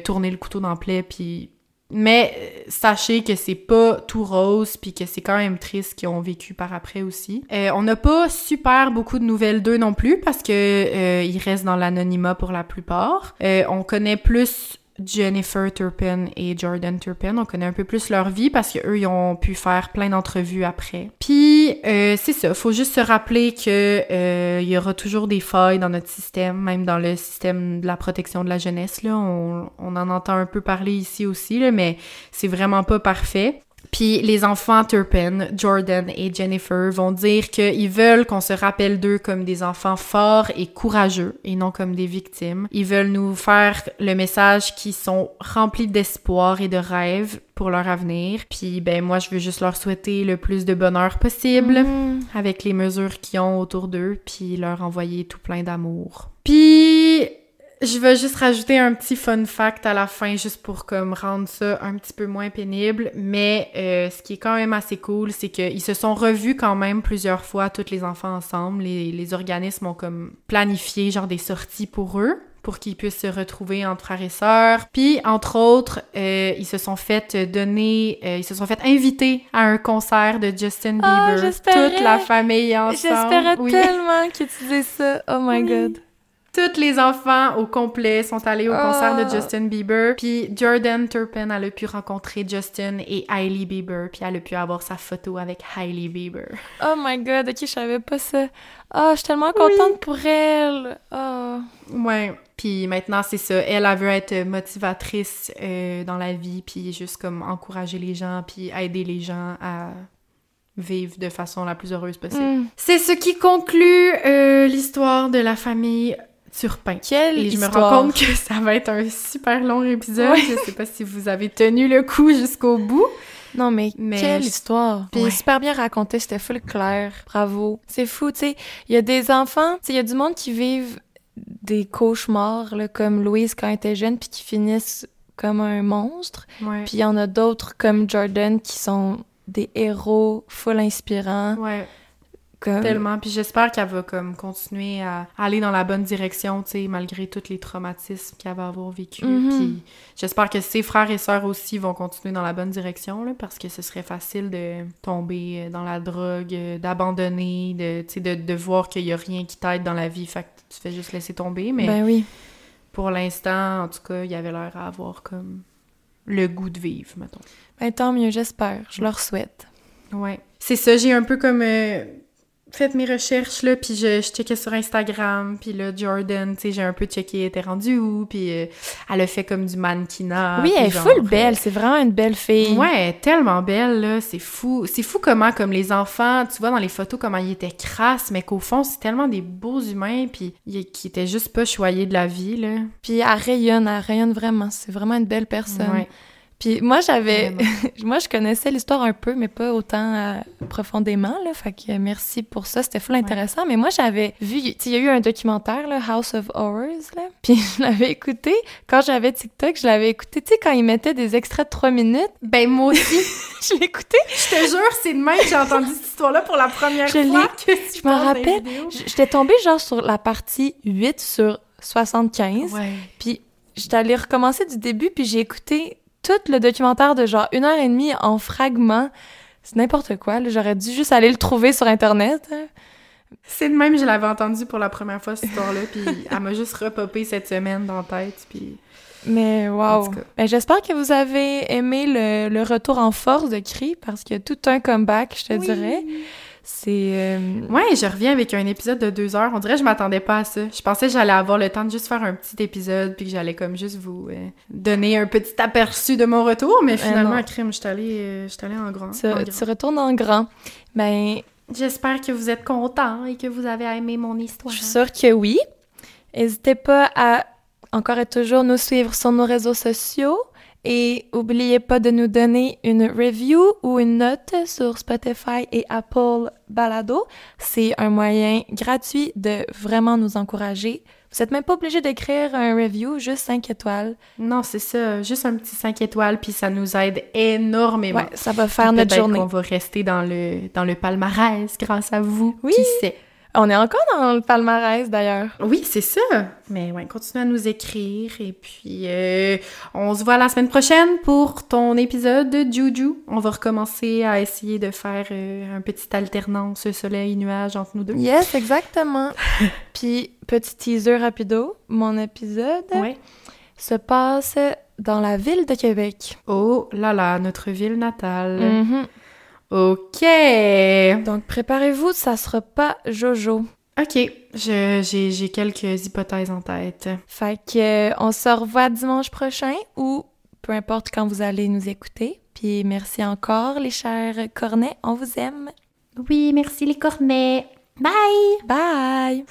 tourner le couteau dans le plaid, puis... Mais sachez que c'est pas tout rose, puis que c'est quand même triste ce qu'ils ont vécu par après aussi. On n'a pas super beaucoup de nouvelles d'eux non plus parce que ils restent dans l'anonymat pour la plupart. On connaît plus Jennifer Turpin et Jordan Turpin. On connaît un peu plus leur vie parce qu'eux, ils ont pu faire plein d'entrevues après. Puis, c'est ça. Faut juste se rappeler que il y aura toujours des failles dans notre système, même dans le système de la protection de la jeunesse, là. On en entend un peu parler ici aussi, là, mais c'est vraiment pas parfait. Puis les enfants Turpin, Jordan et Jennifer vont dire qu'ils veulent qu'on se rappelle d'eux comme des enfants forts et courageux et non comme des victimes. Ils veulent nous faire le message qu'ils sont remplis d'espoir et de rêves pour leur avenir. Puis ben moi je veux juste leur souhaiter le plus de bonheur possible avec les mesures qu'ils ont autour d'eux, puis leur envoyer tout plein d'amour. Puis Je vais juste rajouter un petit fun fact à la fin, juste pour comme rendre ça un petit peu moins pénible. Mais ce qui est quand même assez cool, c'est qu'ils se sont revus quand même plusieurs fois, tous les enfants ensemble. Les organismes ont comme planifié genre des sorties pour eux, pour qu'ils puissent se retrouver entre frères et sœurs. Puis, entre autres, ils se sont fait inviter à un concert de Justin Bieber. J'espérais. Toute la famille ensemble. J'espérais tellement que tu disais ça. Oh my God. Tous les enfants au complet sont allés au concert de Justin Bieber. Puis Jordan Turpin, elle a pu rencontrer Justin et Hailey Bieber. Puis elle a pu avoir sa photo avec Hailey Bieber. Oh my God, ok, je savais pas ça. Oh, je suis tellement contente pour elle. Oh. Ouais. Puis maintenant, c'est ça. Elle veut être motivatrice dans la vie. Puis juste comme encourager les gens. Puis aider les gens à vivre de façon la plus heureuse possible. C'est ce qui conclut l'histoire de la famille Turpin. Quelle Et histoire! Je me rends compte que ça va être un super long épisode. Ouais. Je sais pas si vous avez tenu le coup jusqu'au bout. Non, mais quelle histoire! Puis super bien raconté, c'était full clair. Bravo. C'est fou, tu sais. Il y a des enfants, tu sais, il y a du monde qui vivent des cauchemars, là, comme Louise quand elle était jeune, puis qui finissent comme un monstre. Ouais. Puis il y en a d'autres comme Jordan qui sont des héros full inspirants. Ouais. Tellement. Puis j'espère qu'elle va comme continuer à aller dans la bonne direction, tu sais, malgré tous les traumatismes qu'elle va avoir vécu. Puis j'espère que ses frères et sœurs aussi vont continuer dans la bonne direction, là, parce que ce serait facile de tomber dans la drogue, d'abandonner, de voir qu'il y a rien qui t'aide dans la vie, fait que tu fais juste laisser tomber. Mais ben oui. Pour l'instant, en tout cas, il avait l'air à avoir comme le goût de vivre, mettons. Ben tant mieux, j'espère. Je leur souhaite. Ouais. C'est ça, j'ai un peu comme... fait mes recherches, là, puis je checkais sur Instagram, puis là, Jordan, tu sais, j'ai un peu checké, elle était rendue où, puis elle a fait comme du mannequinat. Oui, elle est full belle, c'est vraiment une belle fille. Ouais, elle est tellement belle, là, c'est fou. C'est fou comment, comme les enfants, tu vois dans les photos, comment ils étaient crasses, mais qu'au fond, c'est tellement des beaux humains, puis qui étaient juste pas choyés de la vie, là. Puis elle rayonne vraiment, c'est vraiment une belle personne. Ouais. Puis moi, moi, je connaissais l'histoire un peu, mais pas autant profondément, là. Fait que merci pour ça, c'était full intéressant. Mais moi, j'avais vu, tu sais, il y a eu un documentaire, là, House of Horrors, là. Puis je l'avais écouté. Quand j'avais TikTok, je l'avais écouté, tu sais, quand ils mettaient des extraits de 3 minutes. Ben, moi aussi. Je l'ai écouté. Je te jure, c'est de même que j'ai entendu cette histoire-là pour la première fois. Je m'en rappelle. J'étais tombée, genre, sur la partie 8 sur 75. Ouais. Puis j'étais allée recommencer du début, puis j'ai écouté tout le documentaire de genre 1h30 en fragments. C'est n'importe quoi, là. J'aurais dû juste aller le trouver sur Internet. Hein. C'est de même, je l'avais entendu pour la première fois, cette histoire-là, puis elle m'a juste repopé cette semaine dans la tête, puis... Mais wow! Ben, j'espère que vous avez aimé le retour en force de Cri, parce qu'il y a tout un comeback, je te dirais. C'est... Ouais, je reviens avec un épisode de 2 heures. On dirait que je m'attendais pas à ça. Je pensais que j'allais avoir le temps de juste faire un petit épisode puis que j'allais comme juste vous donner un petit aperçu de mon retour, mais finalement, à crime, je suis allée en grand. Tu retournes en grand. Ben... J'espère que vous êtes contents et que vous avez aimé mon histoire. Je suis sûre que oui. N'hésitez pas à encore et toujours nous suivre sur nos réseaux sociaux. Et n'oubliez pas de nous donner une review ou une note sur Spotify et Apple Balado. C'est un moyen gratuit de vraiment nous encourager. Vous n'êtes même pas obligé d'écrire un review, juste 5 étoiles. Non, c'est ça, juste un petit 5 étoiles, puis ça nous aide énormément. Ouais, ça va faire notre journée. Peut-être qu'on va rester dans le palmarès grâce à vous, oui. Qui sait. On est encore dans le palmarès, d'ailleurs. Oui, c'est ça. Mais ouais, continuez à nous écrire. Et puis, on se voit la semaine prochaine pour ton épisode de Juju. On va recommencer à essayer de faire un petit alternance soleil-nuage entre nous deux. Yes, exactement. Puis, petit teaser rapido, mon épisode se passe dans la ville de Québec. Oh là là, notre ville natale. Mm-hmm. OK! Donc, préparez-vous, ça sera pas Jojo. OK, j'ai quelques hypothèses en tête. Fait que on se revoit dimanche prochain ou peu importe quand vous allez nous écouter. Puis merci encore, les chers cornets, on vous aime. Oui, merci les cornets. Bye! Bye!